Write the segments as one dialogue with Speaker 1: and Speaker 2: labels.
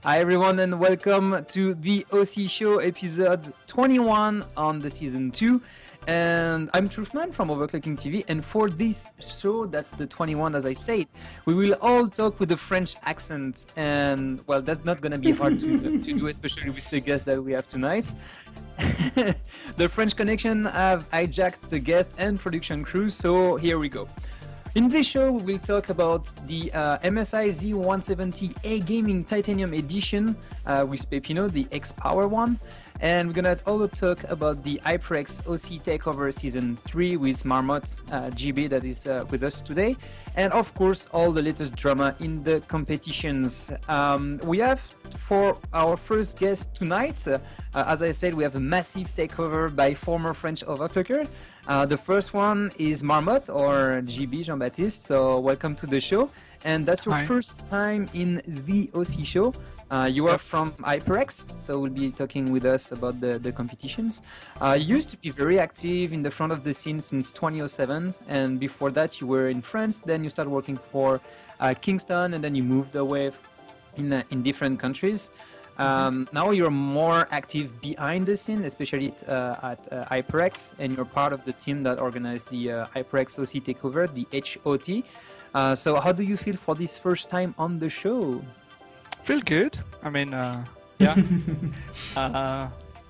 Speaker 1: Hi everyone and welcome to the OC Show episode 21 on the season 2. And I'm Truthman from OverClocking-TV, and for this show, that's the 21 as I said, we will all talk with a French accent, and well, that's not gonna be hard to do, especially with the guest that we have tonight. The French connection have hijacked the guest and production crew, so here we go. In this show, we will talk about the MSI Z170A Gaming Titanium Edition with Pepino, the XPOWER one. And we're gonna also talk about the HyperX OC Takeover Season 3 with Marmot GB that is with us today. And of course, all the latest drama in the competitions. We have, for our first guest tonight, as I said, we have a massive takeover by former French overclocker. The first one is Marmot, or GB, Jean-Baptiste, so welcome to the show. And that's your first time in the OC show. You are from HyperX, so we'll be talking with us about the competitions. You used to be very active in the front of the scene since 2007, and before that you were in France, then you started working for Kingston, and then you moved away in different countries. Now you're more active behind the scene, especially at HyperX, and you're part of the team that organized the HyperX OC Takeover, the H.OT. So how do you feel for this first time on the show?
Speaker 2: Feel good. I mean, yeah.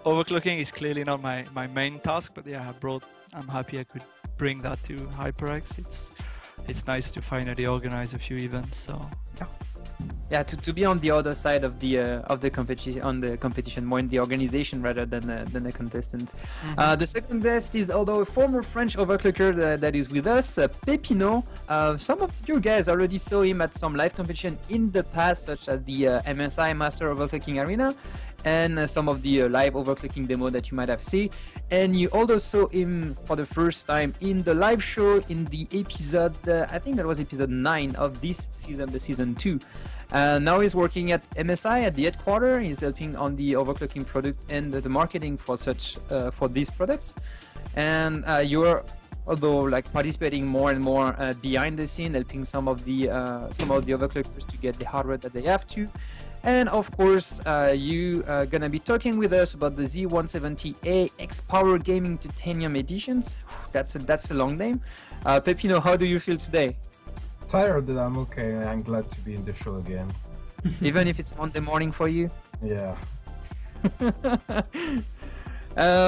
Speaker 2: Overclocking is clearly not my main task, but yeah, I'm happy I could bring that to HyperX. It's nice to finally organize a few events. So yeah.
Speaker 1: Yeah, to be on the other side of the competition, more in the organization rather than a contestant.
Speaker 2: Mm-hmm.
Speaker 1: The second guest is although a former French overclocker that is with us, Pepino. Some of you guys already saw him at some live competition in the past, such as the MSI Master Overclocking Arena, and some of the live overclocking demo that you might have seen. And you also saw him for the first time in the live show in the episode, I think that was episode 9 of this season, the season 2. Now he's working at MSI at the headquarters. He's helping on the overclocking product and the marketing for these products. And you're although like participating more and more behind the scene, helping some of the overclockers to get the hardware that they have to. And of course, you are gonna be talking with us about the Z170A XPOWER Gaming Titanium editions. That's a long name. Pepino, how do you feel today?
Speaker 3: Tired, but I'm okay. I'm glad to be in the show again.
Speaker 1: Even if it's Monday morning for you?
Speaker 3: Yeah.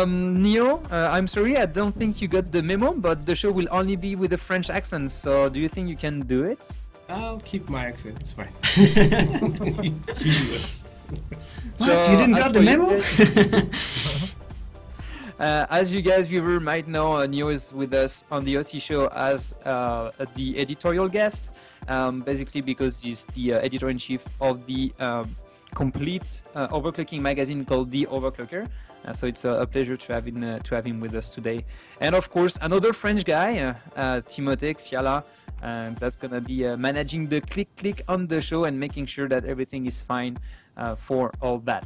Speaker 1: Neo, I'm sorry, I don't think you got the memo, but the show will only be with a French accent. So do you think you can do it?
Speaker 4: I'll keep my accent, it's fine.
Speaker 1: What?
Speaker 4: You didn't got the memo?
Speaker 1: As you guys viewer might know, Neo is with us on the OC show as the editorial guest, basically because he's the editor-in-chief of the complete overclocking magazine called The Overclocker. So it's a pleasure to have him with us today. And of course, another French guy, Timothée Xiala, that's gonna be managing the click on the show and making sure that everything is fine for all that.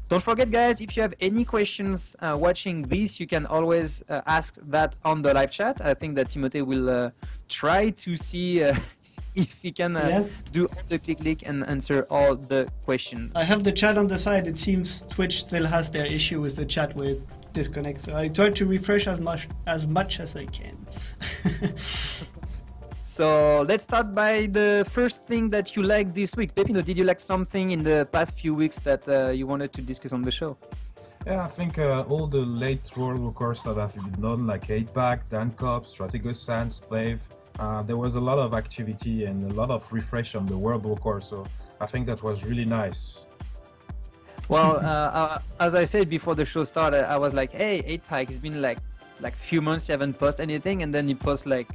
Speaker 1: Don't forget, guys, if you have any questions watching this, you can always ask that on the live chat. I think that Timothée will try to see if he can do all the click and answer all the questions.
Speaker 5: I have the chat on the side. It seems Twitch still has their issue with the chat where it disconnects. So I try to refresh as much as I can.
Speaker 1: So let's start by the first thing that you liked this week. Pepino, did you like something in the past few weeks that you wanted to discuss on the show?
Speaker 3: Yeah, I think all the late World Wars that have been done, like 8-Back, Dancop, Strategos Sans, Slave, there was a lot of activity and a lot of refresh on the World Wars, so I think that was really nice.
Speaker 1: Well, as I said before the show started, I was like, hey, 8-Pack, it's been like few months you haven't posted anything, and then you post like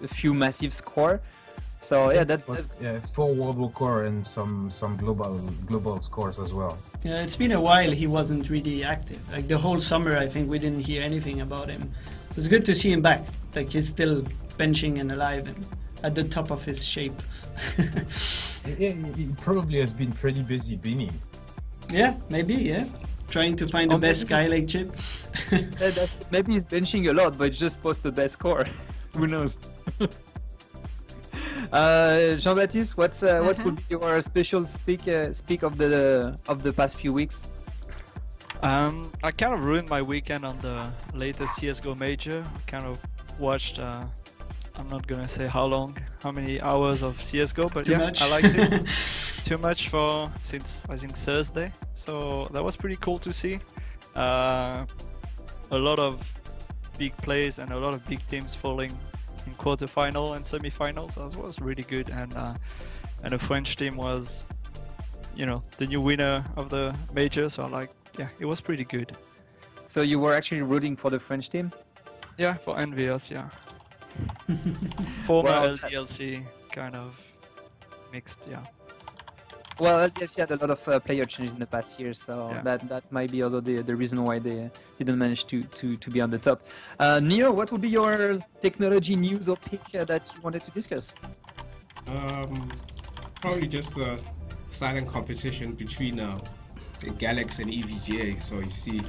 Speaker 1: a few massive score. So yeah, that's
Speaker 3: 4 World War and some global scores as well.
Speaker 5: Yeah, it's been a while he wasn't really active. Like the whole summer, I think we didn't hear anything about him. It was good to see him back. Like he's still benching and alive and at the top of his shape.
Speaker 3: He probably has been pretty busy beanie.
Speaker 5: Yeah, maybe, yeah. Trying to find the best Skylake chip.
Speaker 1: Maybe he's benching a lot, but just post the best score. Who knows? Jean-Baptiste, what would be your special speak of the past few weeks?
Speaker 2: I kind of ruined my weekend on the latest CS:GO major. I kind of watched. I'm not gonna say how many hours of CS:GO, but
Speaker 5: Too much.
Speaker 2: I liked it. Too much since I think Thursday. So that was pretty cool to see. A lot of big plays and a lot of big teams falling in quarterfinal and semi-finals. So that was really good, and the French team was, the new winner of the major. So it was pretty good.
Speaker 1: So you were actually rooting for the French team?
Speaker 2: Yeah, for NVS, yeah. Former
Speaker 1: Well,
Speaker 2: LDLC kind of mixed, yeah.
Speaker 1: Well, yes, you had a lot of player change in the past years, so
Speaker 2: Yeah.
Speaker 1: that might be although the reason why they didn't manage to be on the top. Neo, what would be your technology news or pick that you wanted to discuss?
Speaker 4: Probably just a silent competition between Galaxy and EVGA. So you see,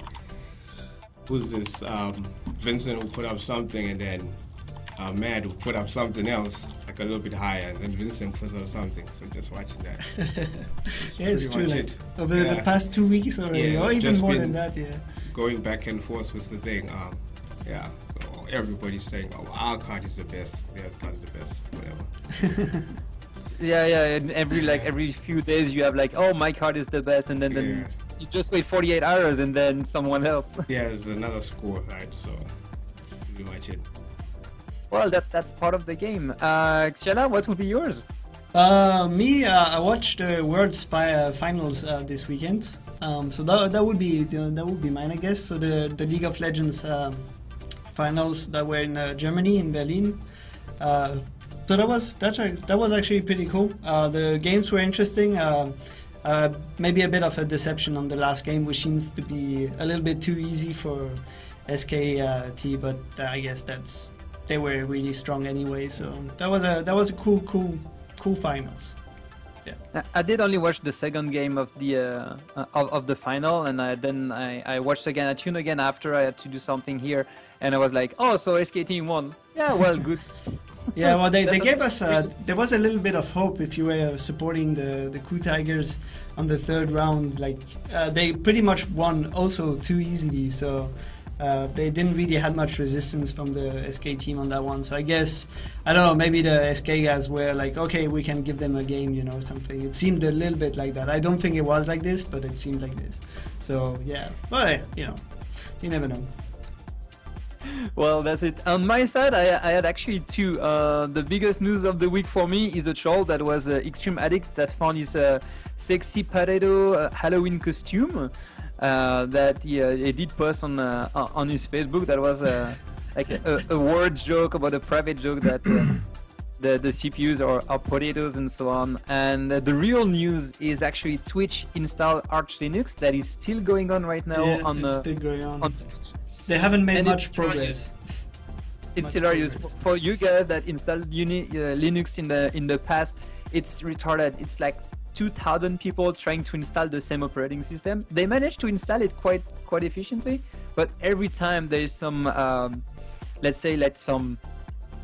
Speaker 4: who's this? Vincent will put up something, and then Mad will put up something else, like a little bit higher, and then Vincent puts up something. So just watching that.
Speaker 5: Yeah, it's true.
Speaker 4: much
Speaker 5: Like,
Speaker 4: it.
Speaker 5: over the past 2 weeks already,
Speaker 4: Yeah,
Speaker 5: or even
Speaker 4: just
Speaker 5: more
Speaker 4: been-
Speaker 5: than that. Yeah.
Speaker 4: Going back and forth was the thing. So everybody's saying, "Oh, our card is the best. Their card is the best." Whatever.
Speaker 1: Yeah, and every few days you have oh, my card is the best, and then you just wait 48 hours and then someone else.
Speaker 4: Yeah, there's another score, right? So that's pretty much it.
Speaker 1: Well, that's part of the game. Xiala, what would be yours?
Speaker 5: I watched the World's Finals this weekend. So that would be mine, I guess. So the League of Legends finals that were in Germany, in Berlin. So that was actually pretty cool. The games were interesting. Maybe a bit of a deception on the last game, which seems to be a little bit too easy for SKT, but I guess they were really strong anyway. So that was a cool finals. Yeah.
Speaker 1: I did only watch the second game of the final, and then I watched again. I tuned again after I had to do something here, and I was like, oh, so SKT won. Yeah, well, good.
Speaker 5: Yeah, well, they gave us. There was a little bit of hope if you were supporting the Coup Tigers on the third round. They pretty much won also too easily, so they didn't really have much resistance from the SK team on that one. So I guess, I don't know, maybe the SK guys were like, okay, we can give them a game, something. It seemed a little bit like that. I don't think it was like this, but it seemed like this. So yeah, but you never know.
Speaker 1: Well, that's it. On my side, I had actually two. The biggest news of the week for me is a troll that was Extreme Addict that found his sexy potato Halloween costume that he did post on his Facebook. That was a word joke about a private joke that the CPUs are potatoes and so on. And the real news is actually Twitch install Arch Linux that is still going on right now
Speaker 5: it's still going on.
Speaker 1: Twitch.
Speaker 5: They haven't made
Speaker 1: And
Speaker 5: much
Speaker 1: it's
Speaker 5: progress.
Speaker 1: It's
Speaker 5: Much
Speaker 1: hilarious
Speaker 5: progress.
Speaker 1: for you guys that installed Linux in the past. It's retarded. It's like 2,000 people trying to install the same operating system. They managed to install it quite efficiently, but every time there is some, let's say, some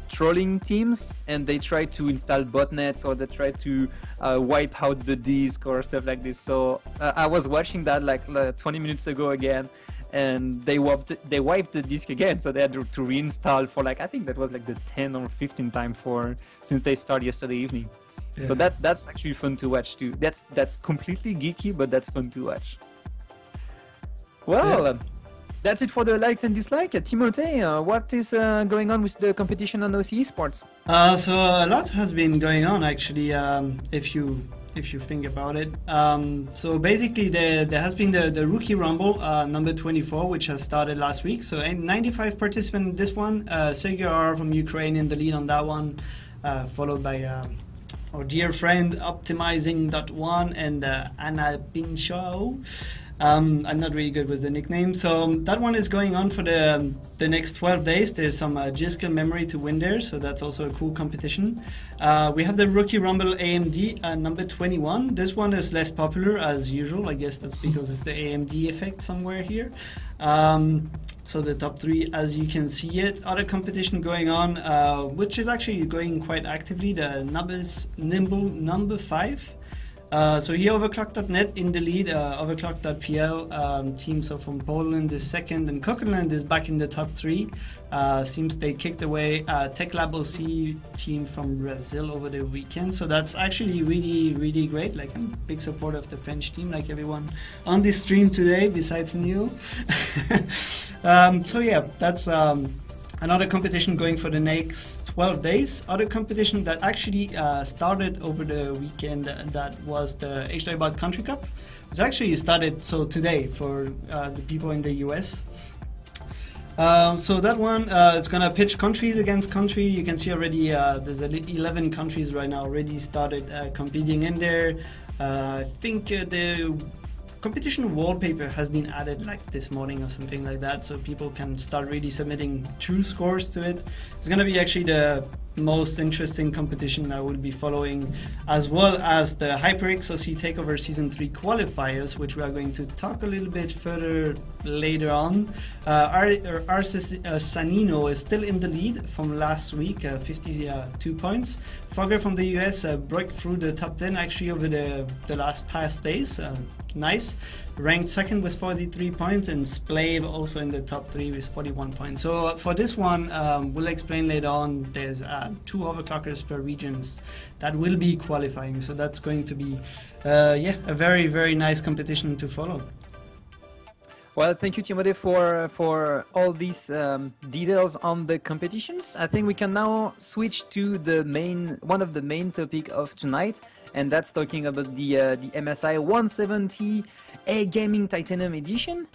Speaker 1: trolling teams, and they try to install botnets or they try to wipe out the disk or stuff like this. So I was watching that like 20 minutes ago again. And they wiped the disk again, so they had to reinstall for I think that was the 10 or 15 time since they started yesterday evening.
Speaker 5: Yeah.
Speaker 1: So that's actually fun to watch too. That's completely geeky, but that's fun to watch. Well, that's it for the likes and dislikes. Timothée, what is going on with the competition on OC-Esports?
Speaker 5: So a lot has been going on actually. If you think about it. So basically there has been the Rookie Rumble number 24, which has started last week. So 95 participants in this one. Sergey R from Ukraine in the lead on that one, followed by our dear friend Optimizing.1 and Anna Pinchot. I'm not really good with the nickname. So that one is going on for the next 12 days. There's some Giskel memory to win there, so that's also a cool competition. We have the Rookie Rumble AMD number 21. This one is less popular as usual. I guess that's because it's the AMD effect somewhere here. So So the top 3, as you can see it. Other competition going on, which is actually going quite actively. The Nimble number 5. So here overclock.net in the lead, overclock.pl team so from Poland is second, and Coqueland is back in the top 3. Seems they kicked away TechLab OC team from Brazil over the weekend. So that's actually really, really great. Like, I'm a big supporter of the French team, like everyone on this stream today, besides Neo. So yeah, that's another competition going for the next 12 days. Other competition that actually started over the weekend, that was the H.OT Country Cup, which actually started today for the people in the US. So that one is gonna pitch countries against country. You can see already there's 11 countries right now already started competing in there. I think the competition wallpaper has been added like this morning or something like that, so people can start really submitting true scores to it. It's gonna be actually the most interesting competition I will be following, as well as the HyperX OC Takeover Season 3 qualifiers, which we are going to talk a little bit further later on. Sanino is still in the lead from last week, 52 points. Fogger from the US broke through the top 10 actually over the past days. Nice. Ranked second with 43 points, and Splave also in the top 3 with 41 points. So for this one, we'll explain later on, there's 2 overclockers per regions that will be qualifying. So that's going to be a very, very nice competition to follow.
Speaker 1: Well, thank you, Timothée, for all these details on the competitions. I think we can now switch to one of the main topic of tonight, and that's talking about the MSI 170A Gaming Titanium Edition.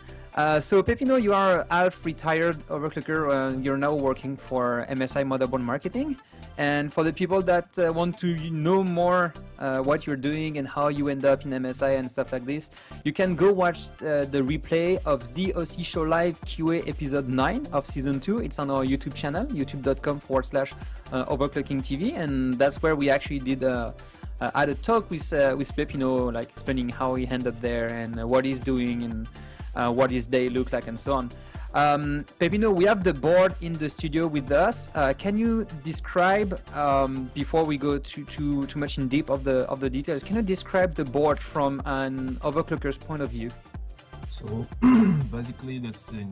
Speaker 1: So Pepino, you are half retired overclocker. You're now working for MSI Motherboard Marketing. And for the people that want to know more what you're doing and how you end up in MSI and stuff like this, you can go watch the replay of the OC Show Live QA episode 9 of season 2. It's on our YouTube channel, youtube.com/overclocking-TV, and that's where we actually did had a talk with Pepino, like explaining how he ended up there and what he's doing and what his day looked like and so on. Pepino, we have the board in the studio with us. Can you describe, before we go too much in deep of the details, can you describe the board from an overclocker's point of view?
Speaker 3: So basically that's the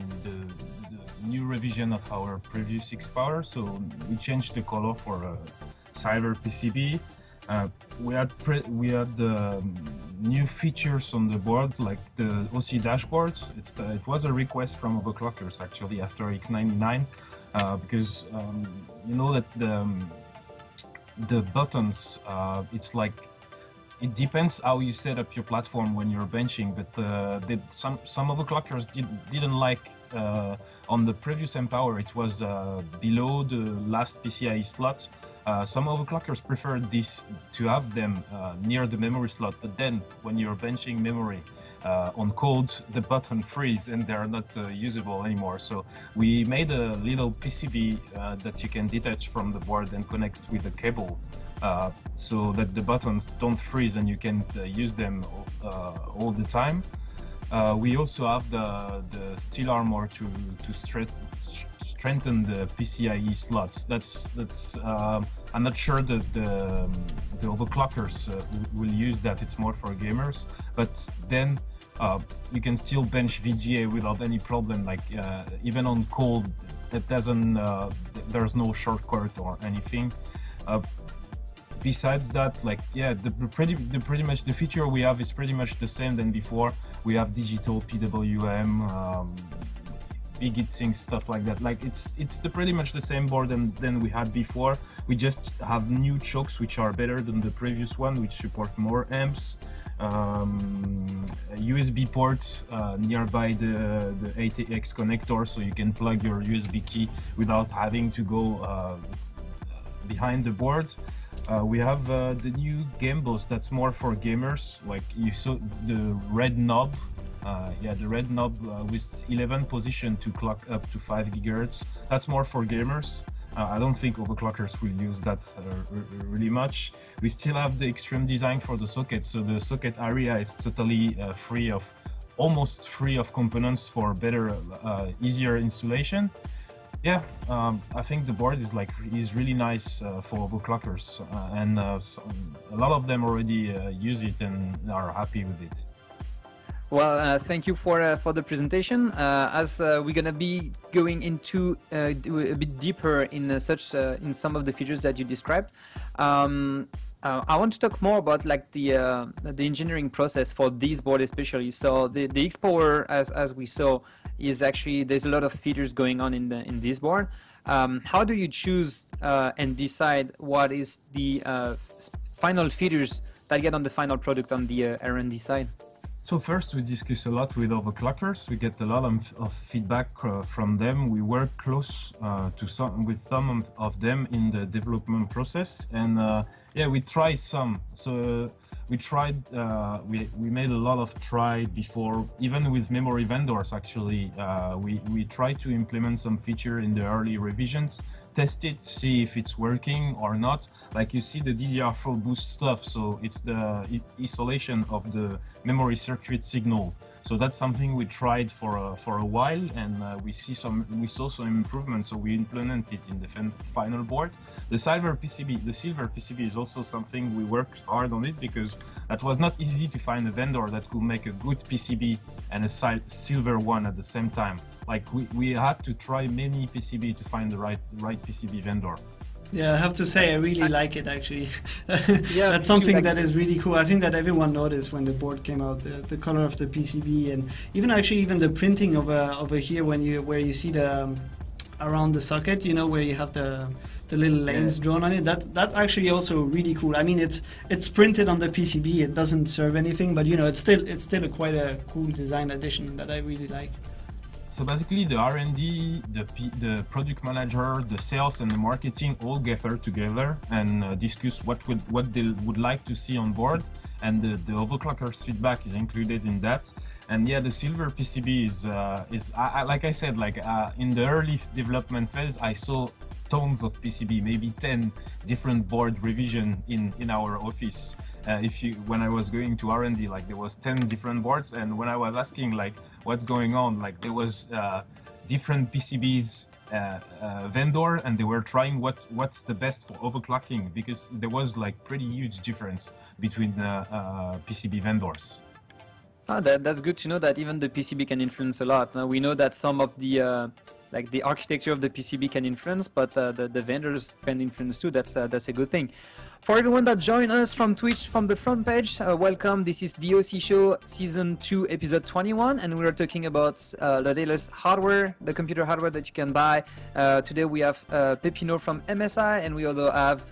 Speaker 3: new revision of our previous XPOWER. So we changed the color for silver PCB. We had new features on the board, like the OC dashboard. It was a request from overclockers actually after X99, because you know that the buttons, it's like, it depends how you set up your platform when you're benching, but some overclockers didn't like on the previous Empower, it was below the last PCIe slot. Some overclockers prefer this to have them near the memory slot, but then when you're benching memory on code, the button freeze and they're not usable anymore. So we made a little PCB that you can detach from the board and connect with a cable, so that the buttons don't freeze and you can use them all the time. We also have the steel armor to strengthen the PCIe slots. That's I'm not sure that the overclockers will use that. It's more for gamers, but then you can still bench VGA without any problem. Like even on cold, that doesn't there's no shortcut or anything. Besides that, like, yeah, pretty much the feature we have is pretty much the same than before. We have digital PWM, big heatsink, stuff like that. Like it's pretty much the same board than we had before. We just have new chokes which are better than the previous one, which support more amps. USB port nearby the ATX connector, so you can plug your USB key without having to go behind the board. We have the new gimbals that's more for gamers, like you saw the red knob. The red knob with 11 position to clock up to 5 GHz. That's more for gamers. I don't think overclockers will use that really much. We still have the extreme design for the socket, so the socket area is totally free of almost free of components for better, easier installation. Yeah, I think the board is really nice for overclockers, and a lot of them already use it and are happy with it.
Speaker 1: Well, thank you for the presentation. As we're gonna be going into a bit deeper in in some of the features that you described, I want to talk more about like the engineering process for this board especially. So the XPOWER, as we saw, is actually there's a lot of features going on in this board. How do you choose and decide what is the final features that get on the final product on the R&D side?
Speaker 3: So first, we discuss a lot with overclockers. We get a lot of feedback from them. We work close with some of them in the development process, and yeah, we try some. So we tried. We made a lot of try before, even with memory vendors. Actually, we tried to implement some feature in the early revisions, test it, see if it's working or not. Like you see the DDR4 boost stuff, so it's the isolation of the memory circuit signal. So that's something we tried for a while, and we saw some improvements. So we implement it in the final board. The silver PCB is also something we worked hard on it, because that was not easy to find a vendor that could make a good PCB and a silver one at the same time. Like we had to try many PCB to find the right PCB vendor.
Speaker 5: Yeah, I have to say I really like it actually.
Speaker 1: Yeah,
Speaker 5: that's something that is really cool. I think that everyone noticed when the board came out, the color of the PCB, and even the printing over here where you see the around the socket, you know, where you have the little lanes drawn on it. That's actually also really cool. I mean, it's printed on the PCB. It doesn't serve anything, but you know, it's still quite a cool design addition that I really like.
Speaker 3: So basically, the R&D, the product manager, the sales, and the marketing all gather together and discuss what they would like to see on board, and the overclockers' feedback is included in that. And yeah, the silver PCB is like I said, like in the early development phase, I saw tons of PCB, maybe 10 different board revision in our office. When I was going to R&D, like there was 10 different boards, and when I was asking like what's going on, like there was different PCBs vendor, and they were trying what's the best for overclocking, because there was like pretty huge difference between PCB vendors.
Speaker 1: That's good to know that even the PCB can influence a lot. Now we know that some of the like the architecture of the PCB can influence, but the vendors can influence too. That's a good thing. For everyone that joined us from Twitch from the front page, welcome. This is the OC Show Season 2 Episode 21, and we are talking about the latest hardware, the computer hardware that you can buy. Today we have Pepino from MSI, and we also have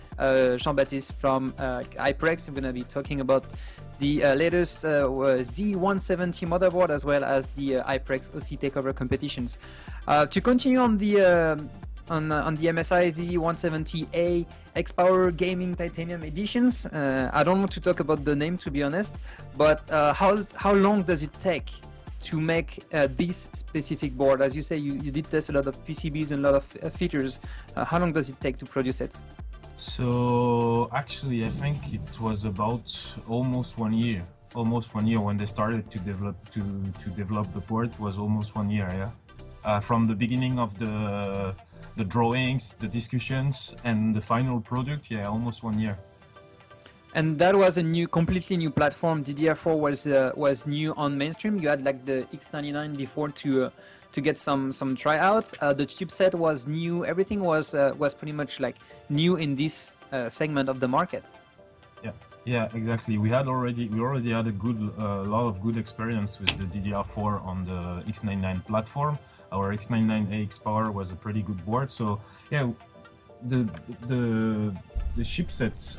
Speaker 1: Jean-Baptiste from HyperX. We're going to be talking about the latest Z170 motherboard, as well as the HyperX OC Takeover competitions. To continue on the MSI Z170A XPOWER Gaming Titanium editions, I don't want to talk about the name, to be honest, but how long does it take to make this specific board? As you say, you did test a lot of PCBs and a lot of features. How long does it take to produce it?
Speaker 3: So actually, I think it was about almost 1 year. Almost 1 year when they started to develop the board. It was almost 1 year, yeah. From the beginning of the drawings, the discussions, and the final product, yeah, almost 1 year.
Speaker 1: And that was a completely new platform. DDR4 was new on mainstream. You had like the X99 before to get some tryouts. The chipset was new. Everything was pretty much like new in this segment of the market. Yeah, exactly. We already had a lot of good experience with the DDR4 on the X99 platform. Our X99A XPOWER was a pretty good board. So yeah, the chipset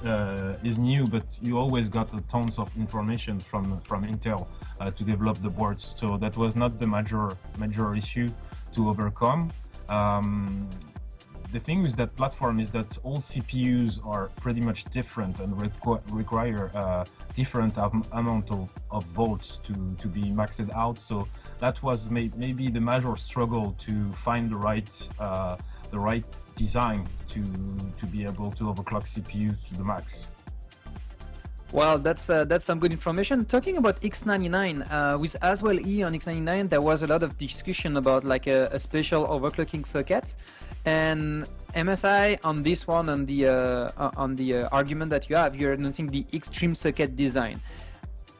Speaker 1: is new, but you always got tons of information from Intel to develop the boards. So that was not the major issue to overcome. The thing with that platform is that all CPUs are pretty much different and require different amount of volts to be maxed out. So that was maybe the major struggle to find the right design to be able to overclock CPUs to the max. Well, that's some good information. Talking about X99, with as well E on X99, there was a lot of discussion about like a special overclocking socket, and MSI on this one on the argument that you have, you're announcing the extreme socket design.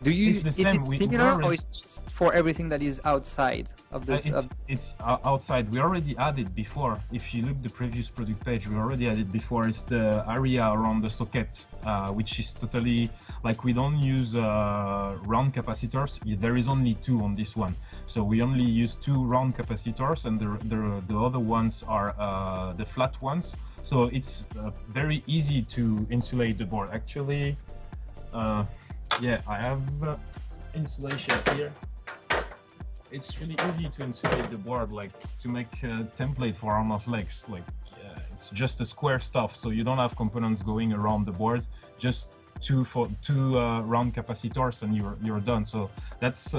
Speaker 1: Do you is it similar or is it just for everything that is outside of this?
Speaker 3: It's outside. We already added before. If you look the previous product page, we already added before. It's the area around the socket, which is totally like we don't use round capacitors. There is only 2 on this one, so we only use 2 round capacitors, and the other ones are the flat ones. So it's very easy to insulate the board. Actually. Yeah, I have insulation here. It's really easy to insulate the board, like to make a template for arm of legs. Like it's just a square stuff, so you don't have components going around the board. Just two round capacitors, and you're done. So that's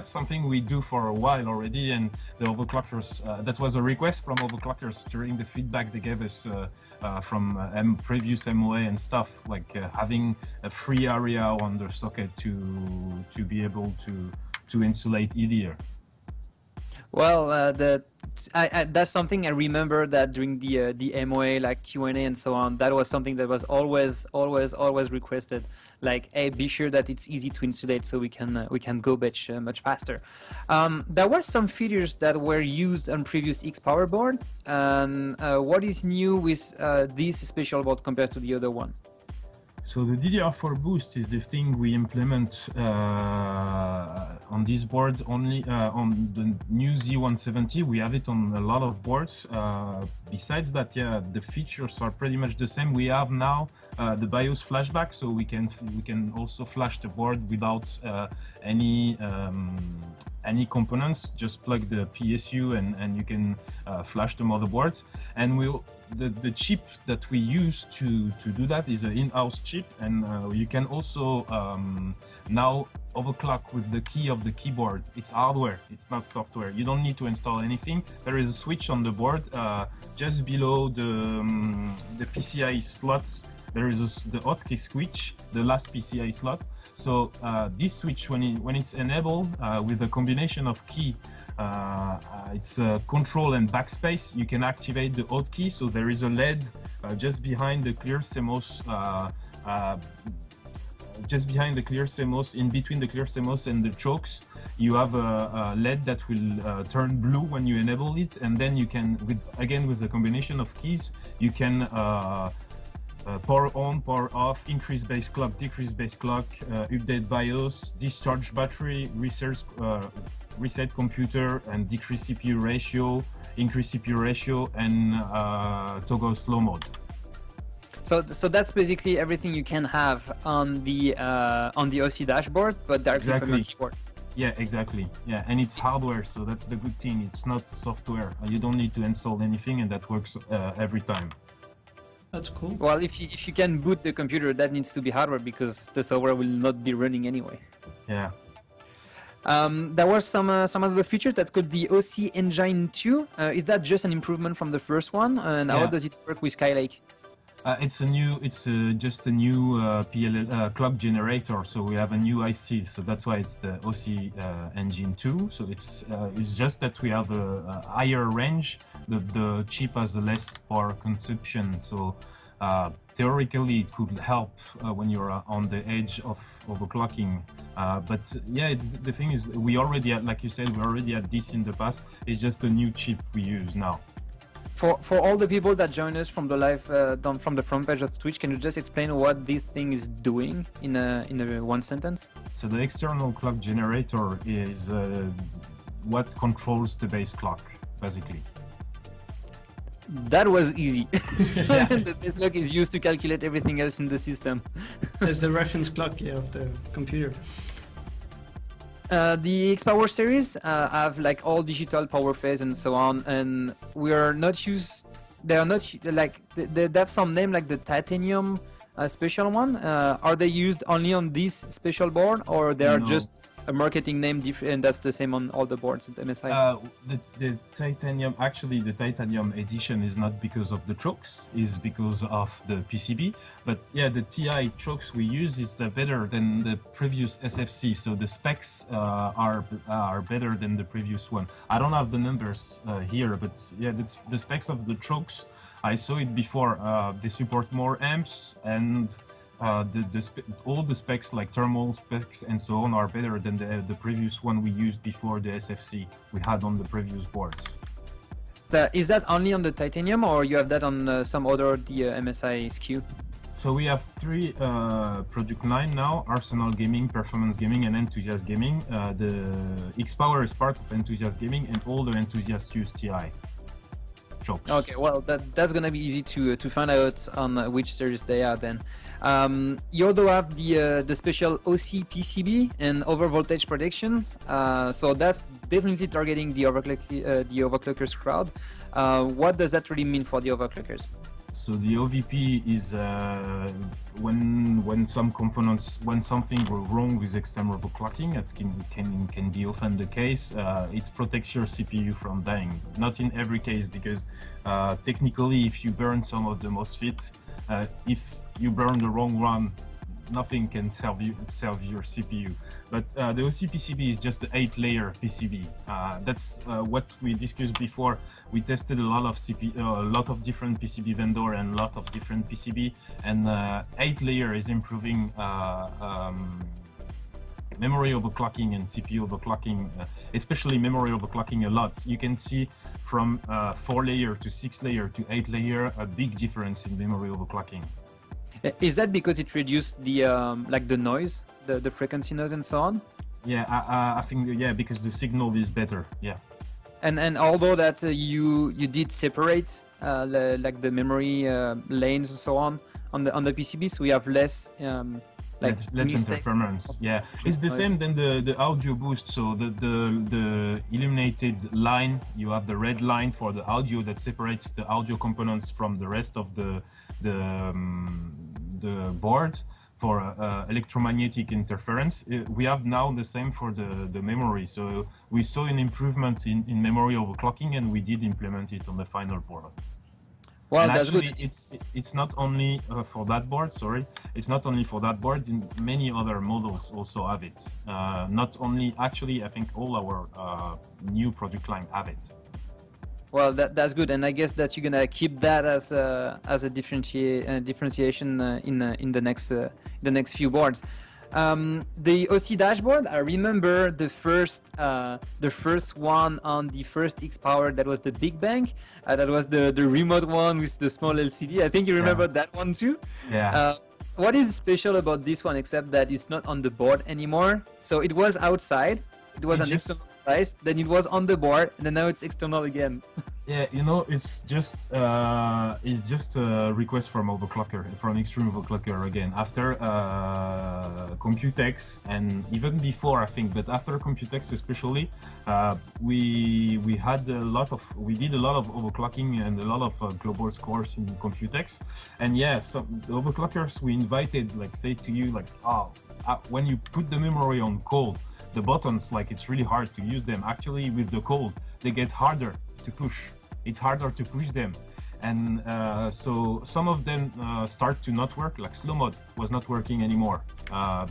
Speaker 3: something we do for a while already, and the overclockers. That was a request from overclockers during the feedback they gave us. From previous MOA and stuff, like having a free area on the socket to be able to insulate easier.
Speaker 1: Well, that's something I remember that during the MOA, like Q&A and so on, that was something that was always requested. Like, hey, be sure that it's easy to insulate so we can go much faster. There were some features that were used on previous XPOWER board. What is new with this special board compared to the other one?
Speaker 3: So the DDR4 boost is the thing we implement on this board only on the new Z170. We have it on a lot of boards. Besides that, yeah, the features are pretty much the same. We have now the BIOS flashback, so we can also flash the board without any components. Just plug the PSU and you can flash the motherboard. And the chip that we use to do that is an in-house chip, and you can also now overclock with the key of the keyboard. It's hardware, it's not software. You don't need to install anything. There is a switch on the board just below the PCI slots. There is the hotkey switch, the last PCI slot. So this switch, when it's enabled with a combination of key, it's control and backspace, you can activate the hotkey. So there is a LED just behind the clear CMOS, in between the clear CMOS and the chokes. You have a LED that will turn blue when you enable it, and then you can, with the combination of keys, you can power on, power off, increase base clock, decrease base clock, update BIOS, discharge battery, reset computer, and decrease CPU ratio, increase CPU ratio, and toggle slow mode.
Speaker 1: So that's basically everything you can have on the OC dashboard, but directly from the keyboard.
Speaker 3: Yeah, exactly. Yeah, and it's hardware, so that's the good thing. It's not software. You don't need to install anything, and that works every time.
Speaker 5: That's cool.
Speaker 1: Well, if you can boot the computer, that needs to be hardware because the software will not be running anyway.
Speaker 3: Yeah.
Speaker 1: There were some other features that called the OC Engine 2. Is that just an improvement from the first one? And how does it work with Skylake?
Speaker 3: It's just a new PLL clock generator. So we have a new IC. So that's why it's the OC Engine 2. So it's just that we have a higher range. The chip has less power consumption. So theoretically, it could help when you're on the edge of overclocking. But yeah, the thing is, we already had, like you said, we already had this in the past. It's just a new chip we use now.
Speaker 1: For all the people that join us from the live from the front page of Twitch, can you just explain what this thing is doing in a one sentence?
Speaker 3: So the external clock generator is what controls the base clock, basically.
Speaker 1: That was easy. The base clock is used to calculate everything else in the system.
Speaker 5: As the reference clock of the computer.
Speaker 1: The XPOWER series have like all digital power phase and so on, and we are not used. They are not like they have some name like the Titanium special one. Are they used only on this special board, or they are just a marketing name, and that's the same on all the boards at MSI?
Speaker 3: The Titanium, actually the Titanium edition is not because of the chokes, is because of the PCB. But yeah, the TI chokes we use is better than the previous SFC, so the specs are better than the previous one. I don't have the numbers here, but yeah, the specs of the chokes, I saw it before. They support more amps, and all the specs like thermal specs and so on are better than the previous one we used before the SFC we had on the previous boards.
Speaker 1: So is that only on the Titanium, or you have that on some other MSI SKU?
Speaker 3: So we have three product line now: Arsenal Gaming, Performance Gaming, and Enthusiast Gaming. The XPOWER is part of Enthusiast Gaming, and all the enthusiasts use TI chokes.
Speaker 1: Okay, well that's gonna be easy to find out on which series they are then. You also have the special OC PCB and over voltage protections, so that's definitely targeting the overclockers crowd. What does that really mean for the overclockers?
Speaker 3: So the OVP is when some components, when something goes wrong with external overclocking, it can be often the case. It protects your CPU from dying. Not in every case, because technically, if you burn some of the MOSFET, if you burn the wrong one, nothing can serve your CPU. But the OC PCB is just the 8-layer PCB. That's what we discussed before. We tested a lot of different PCB vendor and a lot of different PCB, and 8-layer is improving memory overclocking and CPU overclocking, especially memory overclocking a lot. You can see from 4-layer to 6-layer to 8-layer a big difference in memory overclocking.
Speaker 1: Is that because it reduced the like the noise, the frequency noise and so on?
Speaker 3: Yeah, I think because the signal is better. Yeah.
Speaker 1: And although that you did separate like the memory lanes and so on the PCB, so we have less
Speaker 3: less interference. Yeah, it's the same than the audio boost. So the illuminated line, you have the red line for the audio that separates the audio components from the rest of the board for electromagnetic interference. We have now the same for the memory. So we saw an improvement in memory overclocking, and we did implement it on the final board.
Speaker 1: Well,
Speaker 3: and
Speaker 1: that's
Speaker 3: actually,
Speaker 1: good.
Speaker 3: It's not only for that board. Sorry, it's not only for that board. Many other models also have it. Not only, actually, I think all our new product line have it.
Speaker 1: Well, that's good, and I guess that you're gonna keep that as a differentiation in the next few boards. The OC dashboard, I remember the first one on the first XPOWER, that was the Big Bang. That was the remote one with the small LCD. I think you remember that one too.
Speaker 3: Yeah.
Speaker 1: What is special about this one except that it's not on the board anymore? So it was outside. It was an external device. Then it was on the board, and then now it's external again.
Speaker 3: Yeah, it's just a request from overclocker, from extreme overclocker again. After Computex, and even before, I think, but after Computex especially, we did a lot of overclocking and a lot of global scores in Computex. And yeah, so the overclockers we invited, like, say to you, like, when you put the memory on cold, the buttons, like, it's really hard to use them. Actually, with the cold, they get harder to push. It's harder to push them, and so some of them start to not work. Like slow mode was not working anymore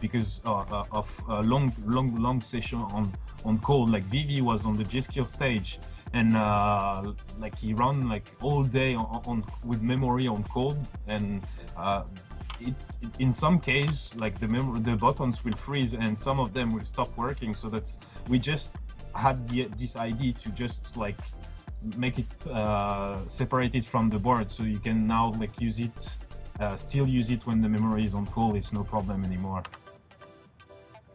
Speaker 3: because of a long session on cold. Like Vivi was on the G-Skill stage, and like he ran like all day with memory on cold, and in some case, like the buttons will freeze and some of them will stop working. So we just had this idea to just like make it separated from the board, so you can now like use it, still use it when the memory is on cold. It's no problem anymore.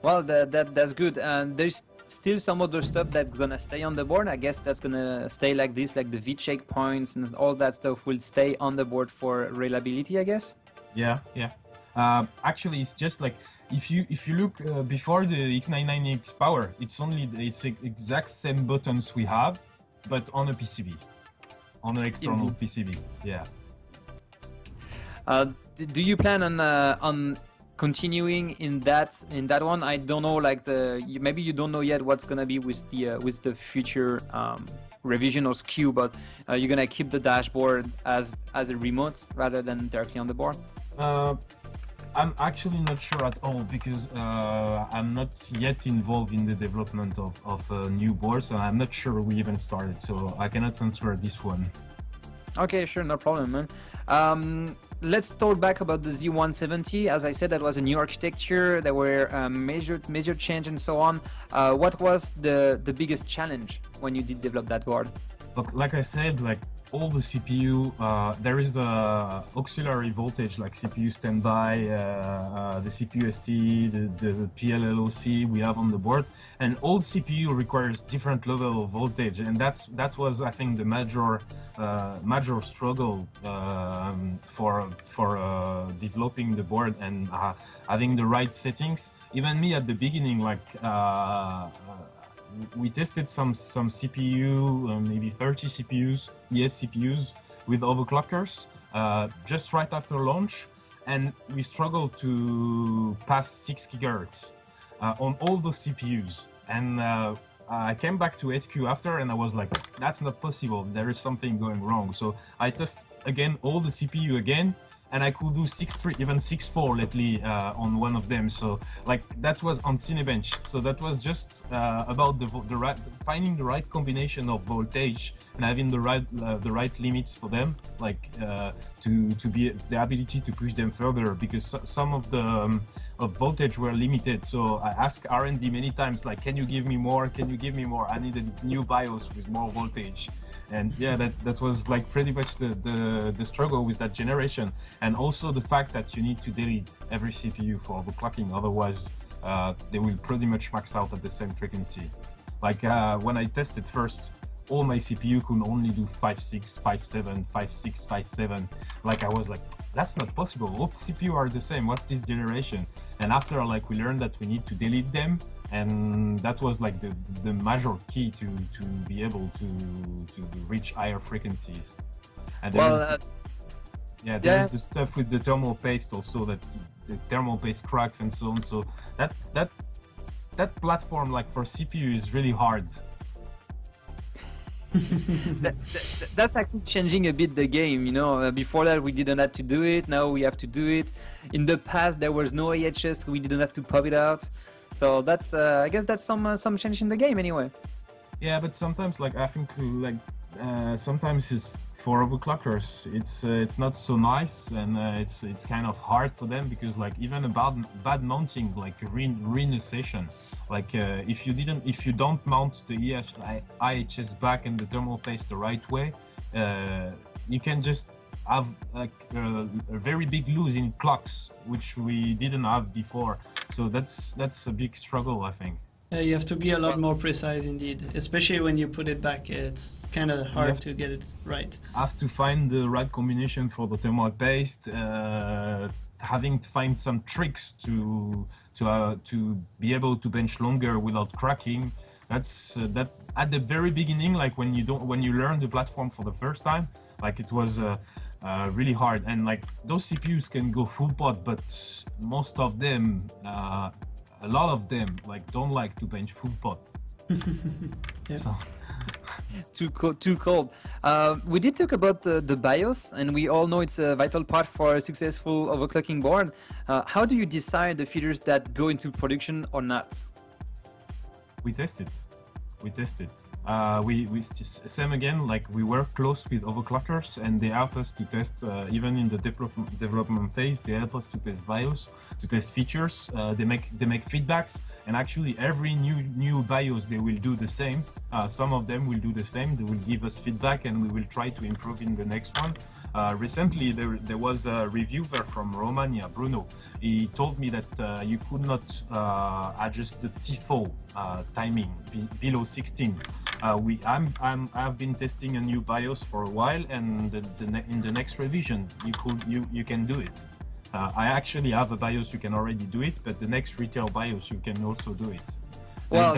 Speaker 1: Well, that's good. And there's still some other stuff that's gonna stay on the board. I guess that's gonna stay like this, like the V-check points and all that stuff will stay on the board for reliability, I guess.
Speaker 3: Yeah. Actually, it's just like if you look before the X99 XPOWER, it's exact same buttons we have, but on a PCB, on an external PCB. Yeah.
Speaker 1: Do you plan on continuing in that one. I don't know, like maybe you don't know yet what's gonna be with the future revision or SKU, but you're gonna keep the dashboard as a remote rather than directly on the board.
Speaker 3: I'm actually not sure at all, because I'm not yet involved in the development of a new board, so I'm not sure we even started, so I cannot answer this one.
Speaker 1: Okay, sure, no problem, man. Let's talk back about the Z170. As I said, that was a new architecture. There were major change and so on. What was the biggest challenge when you did develop that board?
Speaker 3: Look, like I said, like all the CPU, there is the auxiliary voltage like CPU standby, the CPU ST, the PLLOC we have on the board, and all CPU requires different level of voltage, and that was, I think, the major struggle for developing the board and having the right settings. Even me at the beginning, like we tested some CPU, maybe 30 CPUs, CPUs with overclockers just right after launch, and we struggled to pass 6 GHz on all those CPUs. And I came back to HQ after, and I was like, that's not possible. There is something going wrong. So I tested again all the CPU again, and I could do 6.3, even 6.4 lately on one of them. So like that was on Cinebench. So that was just about finding the right combination of voltage and having the right limits for them, like to be the ability to push them further, because some of the voltage were limited. So I asked R&D many times, like, can you give me more? Can you give me more? I need a new BIOS with more voltage. And yeah, that was like pretty much the struggle with that generation, and also the fact that you need to delete every CPU for overclocking, otherwise they will pretty much max out at the same frequency. Like when I tested first, all my CPU could only do 5.6, 5.7, 5.6, 5.7. Like I was like, that's not possible. All CPU are the same. What's this generation? And after like we learned that we need to delete them, and that was like the major key to be able to reach higher frequencies. And there's the stuff with the thermal paste also, that the thermal paste cracks and so on. So that platform, like for CPU, is really hard.
Speaker 1: That's actually changing a bit the game, you know. Before that we didn't have to do it, now we have to do it. In the past there was no AHS, we didn't have to pop it out. So that's I guess that's some change in the game anyway.
Speaker 3: Yeah, but sometimes like I think like sometimes it's for overclockers it's not so nice, and it's kind of hard for them, because like even a bad mounting, like re-initiation, like if you don't mount the IHS back and the thermal paste the right way, you can just have like a very big lose in clocks, which we didn't have before. So that's a big struggle, I think.
Speaker 5: You have to be a lot more precise indeed, especially when you put it back. It's kind of hard to get it right.
Speaker 3: Have to find the right combination for the thermal paste, having to find some tricks to be able to bench longer without cracking. That's that at the very beginning, like when you learn the platform for the first time, like it was really hard. And like those CPUs can go full pot, but most of them, a lot of them, like don't like to bench full pot.
Speaker 5: Yeah.
Speaker 3: So.
Speaker 1: Too cold. We did talk about the BIOS, and we all know it's a vital part for a successful overclocking board. How do you decide the features that go into production or not?
Speaker 3: We test it. We same again, like we work close with overclockers, and they help us to test even in the development phase. They help us to test BIOS, to test features. They make feedbacks, and actually every new BIOS they will do the same. Some of them will do the same. They will give us feedback, and we will try to improve in the next one. Recently, there was a reviewer from Romania, Bruno. He told me that you could not adjust the TIFO timing below 16. I've been testing a new BIOS for a while, and in the next revision you can do it. I actually have a BIOS you can already do it, but the next retail BIOS you can also do it.
Speaker 1: Well,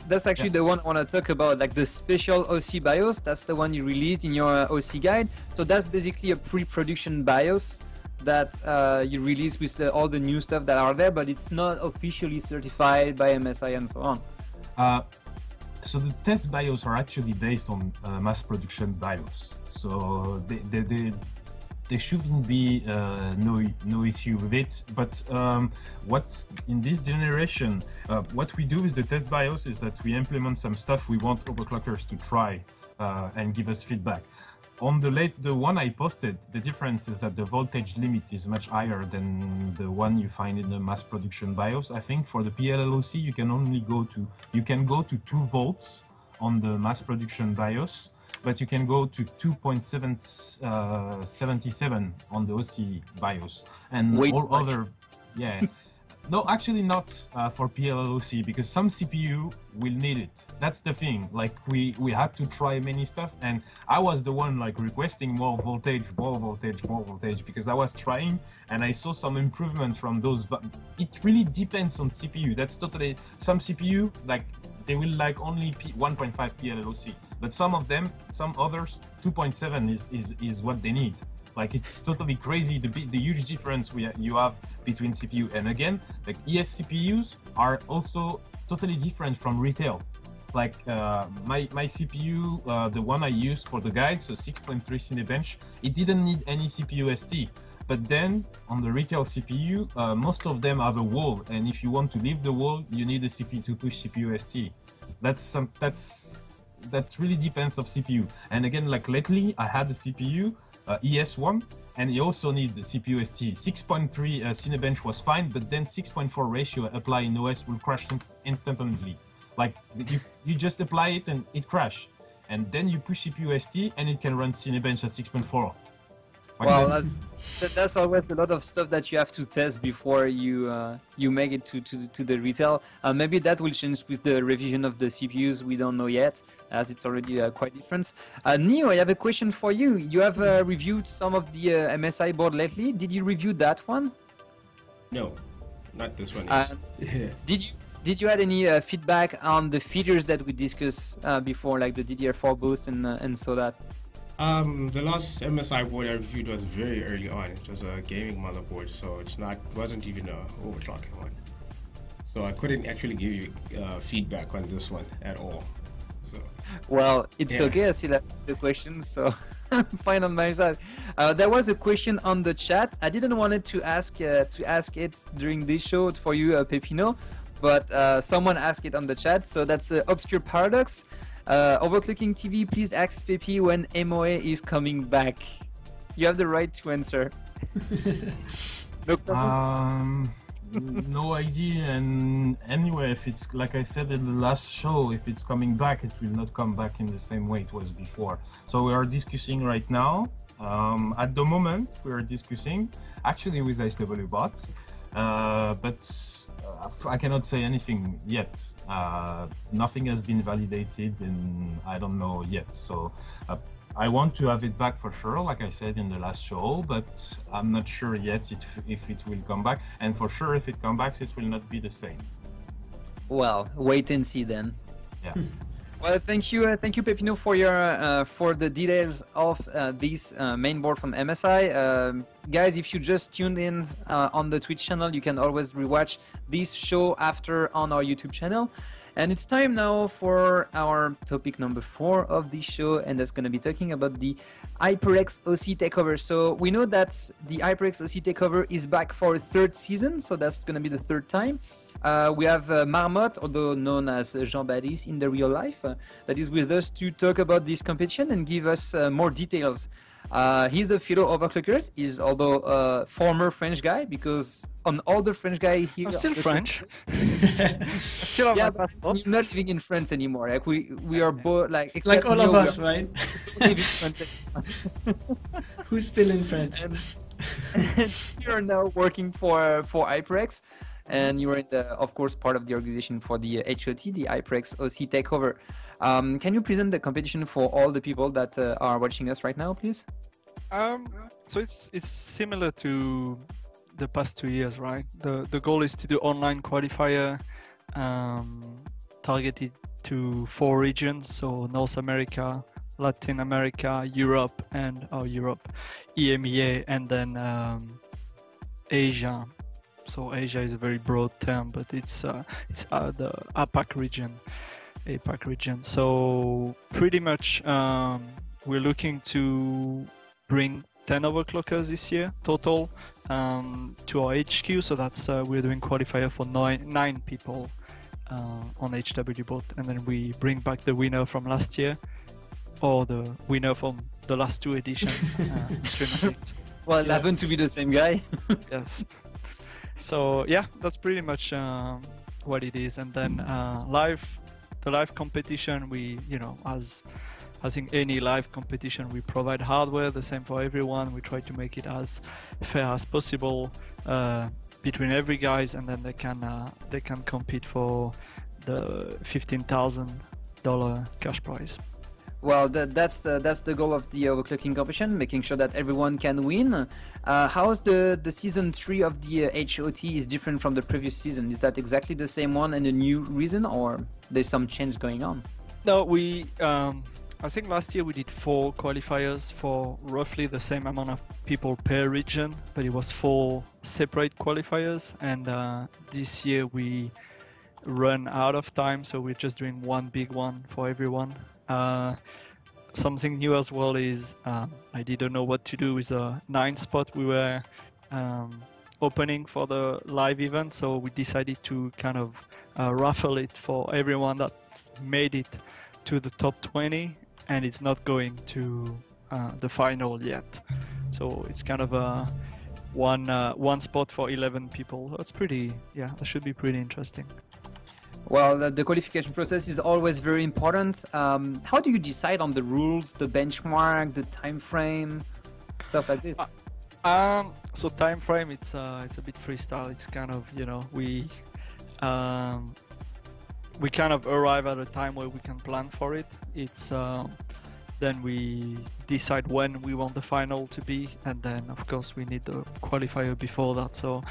Speaker 1: that's actually the one I want to talk about, like the special OC BIOS. That's the one you released in your OC guide. So that's basically a pre-production BIOS that you release with all the new stuff that are there, but it's not officially certified by MSI and so on.
Speaker 3: So the test BIOS are actually based on mass production BIOS. So there shouldn't be no issue with it. But what's in this generation, what we do with the test BIOS is that we implement some stuff we want overclockers to try and give us feedback. On the one I posted, the difference is that the voltage limit is much higher than the one you find in the mass production BIOS. I think for the PLLOC you can only go to 2 volts on the mass production BIOS, but you can go to 2.77 on the OC BIOS, and all other, yeah. No, actually not for PLLOC, because some CPU will need it. That's the thing. Like we had to try many stuff, and I was the one like requesting more voltage, because I was trying and I saw some improvement from those. But it really depends on CPU. That's totally, some CPU like they will like only 1.5 PLLOC, but some others 2.7 is what they need. Like it's totally crazy the huge difference you have between CPU. And again, like ES CPUs are also totally different from retail. Like my CPU, the one I used for the guide, so 6.3 Cinebench, it didn't need any CPU ST. But then on the retail CPU, most of them have a wall, and if you want to leave the wall, you need a CPU to push CPU ST. That really depends of CPU. And again, like lately, I had the CPU ES1, and you also need the CPU ST. 6.3 Cinebench was fine, but then 6.4 ratio apply in OS will crash instantly. Like you just apply it and it crash, and then you push CPU ST and it can run Cinebench at 6.4. Like
Speaker 1: well, that's always a lot of stuff that you have to test before you make it to the retail. Maybe that will change with the revision of the CPUs. We don't know yet, as it's already quite different. Neo, I have a question for you. You have reviewed some of the MSI board lately. Did you review that one?
Speaker 4: No, not this one.
Speaker 1: Did you had any feedback on the features that we discussed before, like the DDR4 boost and so that?
Speaker 4: The last MSI board I reviewed was very early on. It was a gaming motherboard, so it wasn't even an overclocking one. So I couldn't actually give you feedback on this one at all. So
Speaker 1: well, it's okay. I still have the question, so fine on my side. There was a question on the chat. I didn't want to ask it during this show for you, Pepino, but someone asked it on the chat. So that's Obscure Paradox. OverClocking-TV, please ask Pepe when MOA is coming back. You have the right to answer. No comments?
Speaker 3: No idea. And anyway, if it's like I said in the last show, if it's coming back, it will not come back in the same way it was before. So we are discussing right now. At the moment, we are discussing actually with HWBot, but I cannot say anything yet. Nothing has been validated, and I don't know yet. So I want to have it back for sure, like I said in the last show, but I'm not sure yet if it will come back. And for sure, if it comes back, it will not be the same.
Speaker 1: Well, wait and see then.
Speaker 3: Yeah.
Speaker 1: Well, thank you, Pepino, for your for the details of this main board from MSI. Guys, if you just tuned in on the Twitch channel, you can always rewatch this show after on our YouTube channel. And it's time now for our topic number 4 of this show, and that's going to be talking about the HyperX OC Takeover. So we know that the HyperX OC Takeover is back for a 3rd season, so that's going to be the 3rd time. We have Marmotte, although known as Jean-Baptiste in the real life, that is with us to talk about this competition and give us more details. He's a fellow overclockers. He's although a former French guy, because on all the French guy here,
Speaker 2: I'm still French. Still on my passport.
Speaker 1: We're not living in France anymore. Like we are both like
Speaker 5: all of us, right?
Speaker 1: Living in France.
Speaker 5: Who's still in France?
Speaker 1: And you are now working for HyperX. And you are, of course, part of the organization for the H.OT, the HyperX OC Takeover. Can you present the competition for all the people that are watching us right now, please?
Speaker 2: So it's similar to the past 2 years, right? The goal is to do online qualifier targeted to 4 regions, so North America, Latin America, Europe, EMEA, and then Asia. So Asia is a very broad term, but it's the APAC region. So pretty much we're looking to bring 10 overclockers this year total to our HQ. So that's we're doing qualifier for nine people on HW boat, and then we bring back the winner from last year or the winner from the last two editions.
Speaker 1: Well, it happened to be the same guy.
Speaker 2: Yes. So yeah, that's pretty much what it is. And then the live competition, we, as in any live competition, we provide hardware, the same for everyone. We try to make it as fair as possible between every guys, and then they can compete for the $15,000 cash prize.
Speaker 1: Well, that's the goal of the overclocking competition, making sure that everyone can win. How's the season 3 of the H.OT is different from the previous season? Is that exactly the same one and a new reason, or there's some change going on?
Speaker 2: No, I think last year we did 4 qualifiers for roughly the same amount of people per region, but it was 4 separate qualifiers, and this year we run out of time, so we're just doing one big one for everyone. Something new as well is I didn't know what to do with the 9th spot we were opening for the live event, so we decided to kind of raffle it for everyone that's made it to the top 20 and it's not going to the final yet. So it's kind of a one spot for 11 people. That's pretty, yeah, that should be pretty interesting.
Speaker 1: Well, the qualification process is always very important. How do you decide on the rules, the benchmark, the time frame, stuff like this?
Speaker 2: So time frame, it's a bit freestyle. It's kind of, we kind of arrive at a time where we can plan for it. It's then we decide when we want the final to be, and then of course we need the qualifier before that. So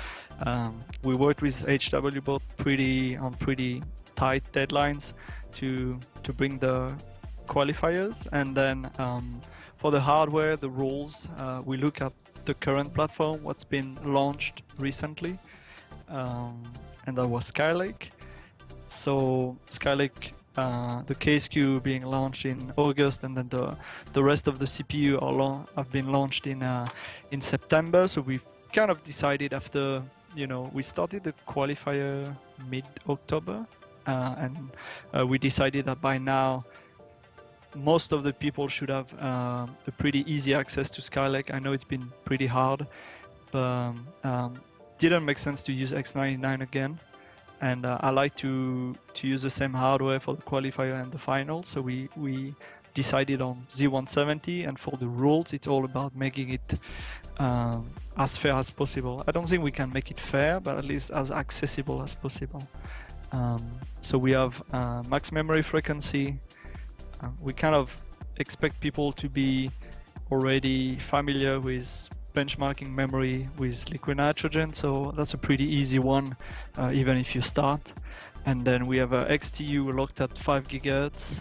Speaker 2: we worked with HW both pretty tight deadlines to bring the qualifiers, and then for the hardware, the rules, we look at the current platform, what's been launched recently, and that was Skylake. So Skylake, the KSQ being launched in August, and then the rest of the CPU have been launched in September. So we've kind of decided after, we started the qualifier mid-October, and we decided that by now most of the people should have a pretty easy access to Skylake. I know it's been pretty hard, but didn't make sense to use X99 again. And I like to use the same hardware for the qualifier and the final, so we decided on Z170, and for the rules it's all about making it as fair as possible. I don't think we can make it fair, but at least as accessible as possible. So we have max memory frequency. We kind of expect people to be already familiar with benchmarking memory with liquid nitrogen, so that's a pretty easy one, even if you start. And then we have a XTU locked at 5 GHz,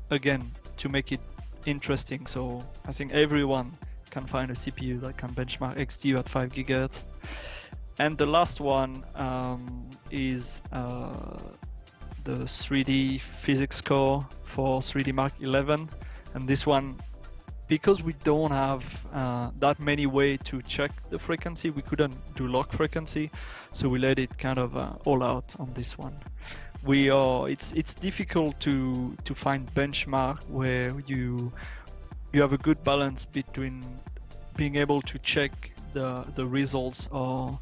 Speaker 2: again to make it interesting, so I think everyone can find a CPU that can benchmark XTU at 5 GHz. And the last one is the 3D physics core for 3D Mark 11, and this one, because we don't have that many ways to check the frequency, we couldn't do lock frequency, so we let it kind of all out on this one. It's difficult to find benchmark where you have a good balance between being able to check the results are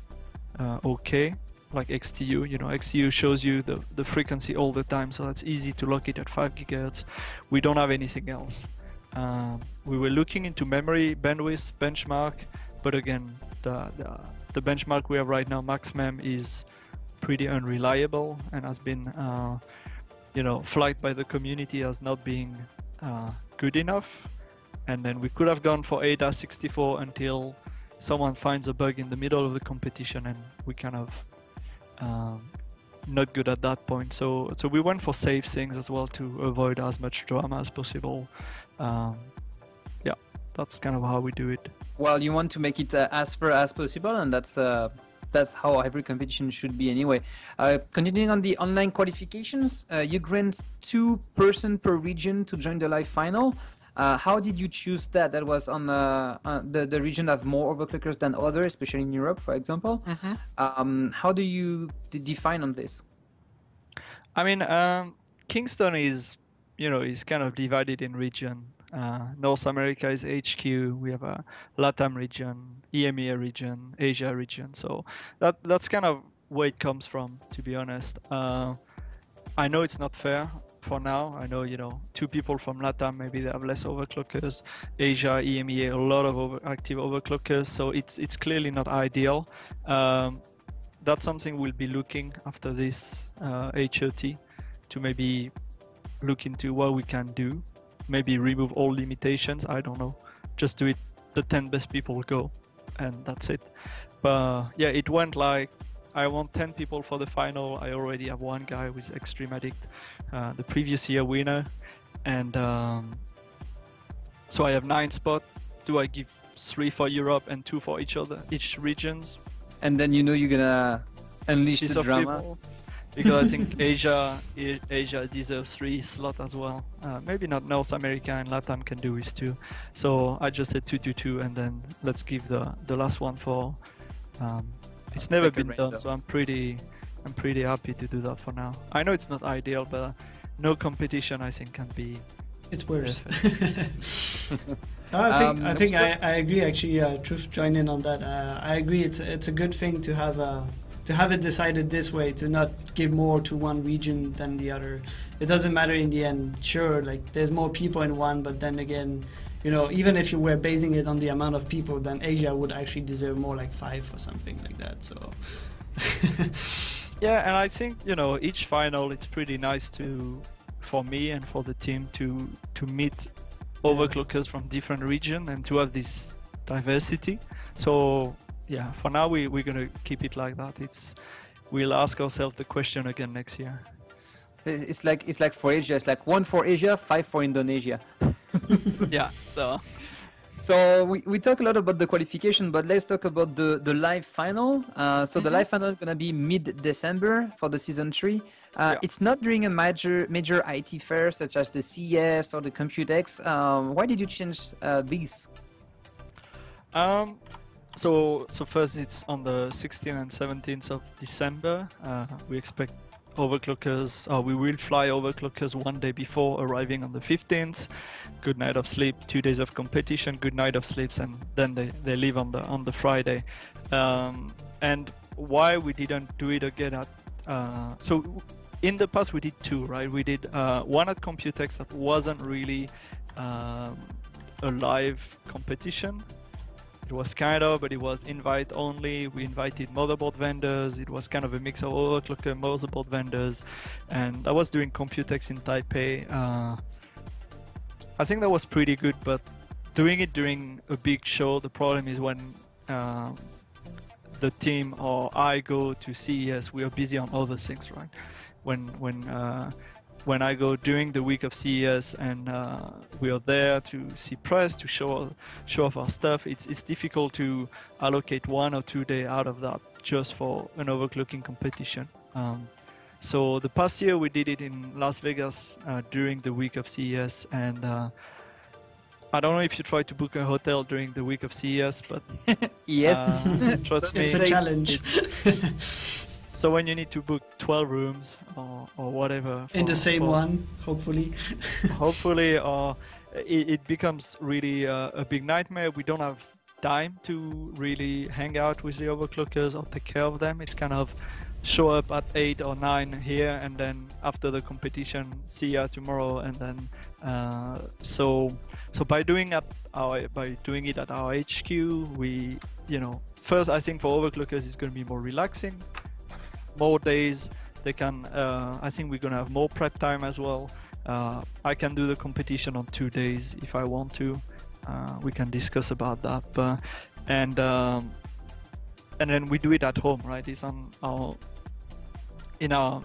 Speaker 2: okay, like XTU. XTU shows you the frequency all the time, so that's easy to lock it at 5 GHz. We don't have anything else. We were looking into memory bandwidth benchmark, but again, the benchmark we have right now, MaxMem, is pretty unreliable and has been flagged by the community as not being good enough. And then we could have gone for ADA64 until someone finds a bug in the middle of the competition, and we kind of not good at that point. So we went for safe things as well to avoid as much drama as possible. Yeah, that's kind of how we do it.
Speaker 1: Well, you want to make it as fair as possible, and that's how every competition should be anyway. Continuing on the online qualifications, you grant 2 persons per region to join the live final. How did you choose that? That was on the region have more overclockers than others, especially in Europe, for example. How do you define on this?
Speaker 2: I mean, Kingston is, is kind of divided in region. North America is HQ. We have a LATAM region, EMEA region, Asia region. So that's kind of where it comes from, to be honest. I know it's not fair for now. I know, 2 people from LATAM, maybe they have less overclockers. Asia, EMEA, a lot of active overclockers. So it's clearly not ideal. That's something we'll be looking after this H.OT to maybe look into what we can do. Maybe remove all limitations, I don't know. Just do it, the 10 best people go, and that's it. But yeah, it went like, I want 10 people for the final. I already have 1 guy who is Extreme Addict, the previous year winner. And so I have 9 spots. Do I give 3 for Europe and 2 for each regions?
Speaker 1: And then you're gonna unleash the drama.
Speaker 2: People. Because I think Asia deserves 3 slots as well. Maybe not North America and Latam can do this too. So I just said 2-2-2, and then let's give the last one for. It's never been done, so I'm pretty happy to do that for now. I know it's not ideal, but no competition I think can be.
Speaker 5: It's worse. I think I agree. Actually, Truth joined in on that. I agree. It's a good thing to have it decided this way, to not give more to one region than the other. It doesn't matter in the end. Sure, like there's more people in one, but then again, even if you were basing it on the amount of people, then Asia would actually deserve more, like 5 or something like that. So.
Speaker 2: Yeah, and I think each final, it's pretty nice for me and for the team to meet overclockers from different regions and to have this diversity. So. Yeah, for now we're gonna keep it like that. We'll ask ourselves the question again next year.
Speaker 1: It's like for Asia. It's like 1 for Asia, 5 for Indonesia.
Speaker 2: Yeah.
Speaker 1: So we talk a lot about the qualification, but let's talk about the live final. So the live final is gonna be mid-December for the season 3. It's not during a major IT fair such as the CES or the Computex. Why did you change these?
Speaker 2: So first it's on the 16th and 17th of December. We expect overclockers, we will fly overclockers 1 day before arriving on the 15th. Good night of sleep, 2 days of competition, good night of sleeps, and then they leave on the Friday. And why we didn't do it again at so in the past we did 2, right? We did 1 at Computex that wasn't really a live competition. It was but it was invite only. We invited motherboard vendors. It was kind of a mix of overclocker motherboard vendors, and I was doing Computex in Taipei. I think that was pretty good, but doing it during a big show, the problem is when the team or I go to CES, we are busy on other things, right? When I go during the week of CES and we are there to see press, to show off our stuff, it's difficult to allocate 1 or 2 days out of that just for an overclocking competition. So the past year we did it in Las Vegas during the week of CES, and I don't know if you try to book a hotel during the week of CES, but
Speaker 1: yes,
Speaker 2: trust me,
Speaker 5: it's a challenge.
Speaker 2: So when you need to book 12 rooms or whatever
Speaker 5: in the same one, hopefully,
Speaker 2: or it becomes really a big nightmare. We don't have time to really hang out with the overclockers or take care of them. It's kind of show up at 8 or 9 here, and then after the competition, see ya tomorrow, and then so by doing it at our HQ, we first I think for overclockers it's going to be more relaxing. More days they can I think we're gonna have more prep time as well. I can do the competition on 2 days if I want to. We can discuss about that, but and then we do it at home, right? It's on our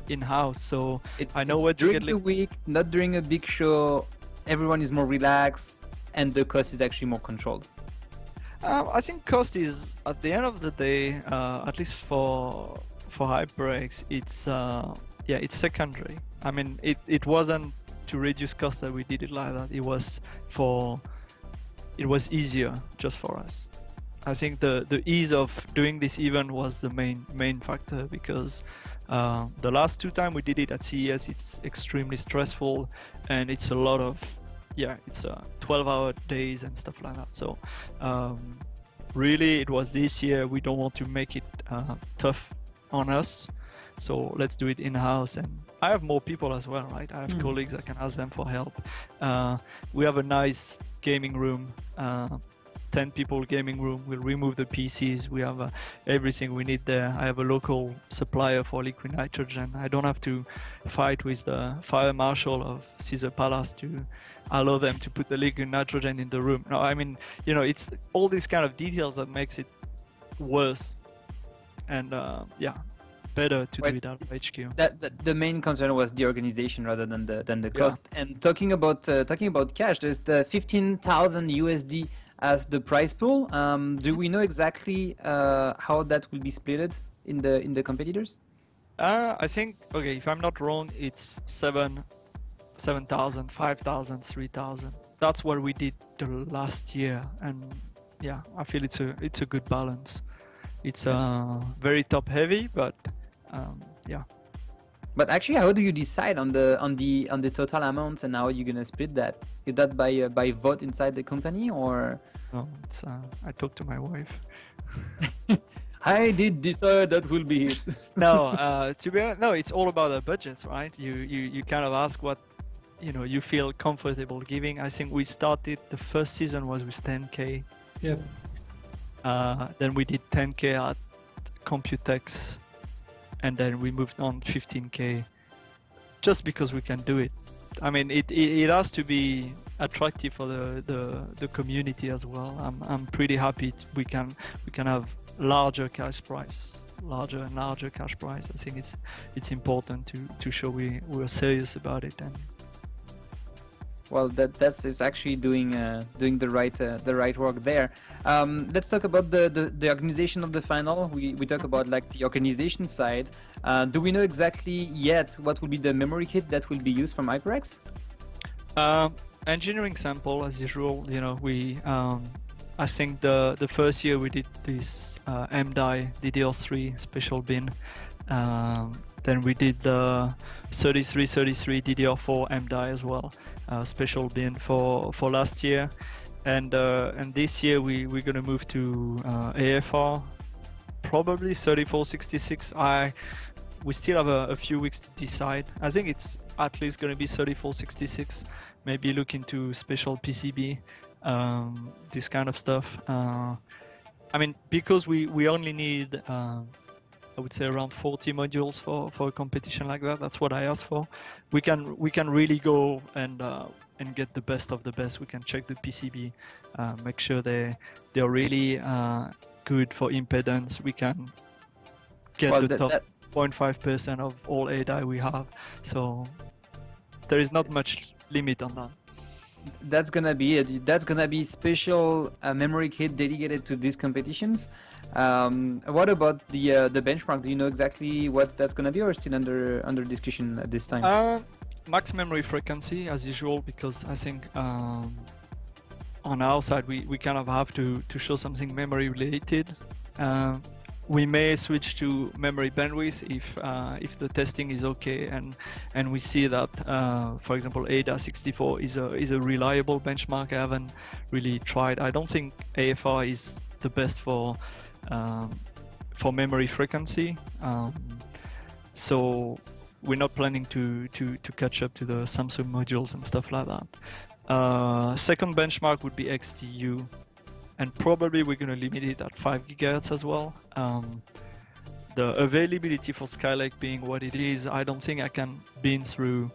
Speaker 2: in-house, so I know where to get
Speaker 1: during the week, not during a big show. Everyone is more relaxed and the cost is actually more controlled.
Speaker 2: I think cost is, at the end of the day, at least for HyperX, it's it's secondary. I mean, it wasn't to reduce cost that we did it like that. It was easier just for us. I think the ease of doing this event was the main factor, because the last 2 times we did it at CES, it's extremely stressful, and it's a lot of it's 12-hour days and stuff like that. So really, it was this year. We don't want to make it tough on us, so let's do it in-house. And I have more people as well, right? I have colleagues, I can ask them for help. We have a nice gaming room, 10 people gaming room. We'll remove the PCs. We have everything we need there. I have a local supplier for liquid nitrogen. I don't have to fight with the fire marshal of Caesar Palace to allow them to put the liquid nitrogen in the room. No, I mean, it's all these kind of details that makes it worse. And better to do it out of HQ.
Speaker 1: That the main concern was the organization rather than the cost. And talking about cash, there's the 15,000 USD as the prize pool. Do we know exactly how that will be split in the competitors?
Speaker 2: I think, okay, if I'm not wrong, it's 7,000, 5,000, 3,000. That's what we did the last year, and I feel it's a good balance. It's very top heavy, but
Speaker 1: But actually, how do you decide on the total amount, and how are you gonna split that? Is that by vote inside the company, or?
Speaker 2: No, it's I talked to my wife.
Speaker 1: I did decide that will be it.
Speaker 2: No, to be honest, no, it's all about the budgets, right? You kind of ask what you feel comfortable giving. I think we started, the first season was with 10K.
Speaker 5: Yep.
Speaker 2: Then we did 10K at Computex, and then we moved on 15K, just because we can do it. I mean, it has to be attractive for the community as well. I'm pretty happy we can have larger cash prize, larger and larger cash prize. I think it's important to show we're serious about it. And
Speaker 1: well, that's actually doing the right work there. Let's talk about the organization of the final. We talk about like the organization side. Do we know exactly yet what will be the memory kit that will be used from HyperX?
Speaker 2: Engineering sample as usual. We I think the first year we did this MDI DDR3 special bin. Then we did the 3333 DDR4 MDI as well, special bin for last year, and this year we're gonna move to AFR, probably 3466. We still have a few weeks to decide. I think it's at least gonna be 3466. Maybe look into special PCB, this kind of stuff. I mean, because we only need I would say around 40 modules for a competition like that. That's what I asked for. We can really go and get the best of the best. We can check the PCB, make sure they're really good for impedance. We can get the top 0.5% of all ADI we have. So there is not much limit on that.
Speaker 1: That's gonna be it. That's gonna be special memory kit dedicated to these competitions. What about the benchmark? Do you know exactly what that's gonna be, or still under discussion at this time?
Speaker 2: Max memory frequency as usual, because I think on our side we kind of have to show something memory related. We may switch to memory bandwidth if the testing is okay and we see that for example ADA64 is a reliable benchmark. I haven't really tried. I don't think AFR is the best for memory frequency, so we're not planning to catch up to the Samsung modules and stuff like that. Second benchmark would be XTU. And probably we're going to limit it at 5 GHz as well. The availability for Skylake being what it is, I don't think I can bin through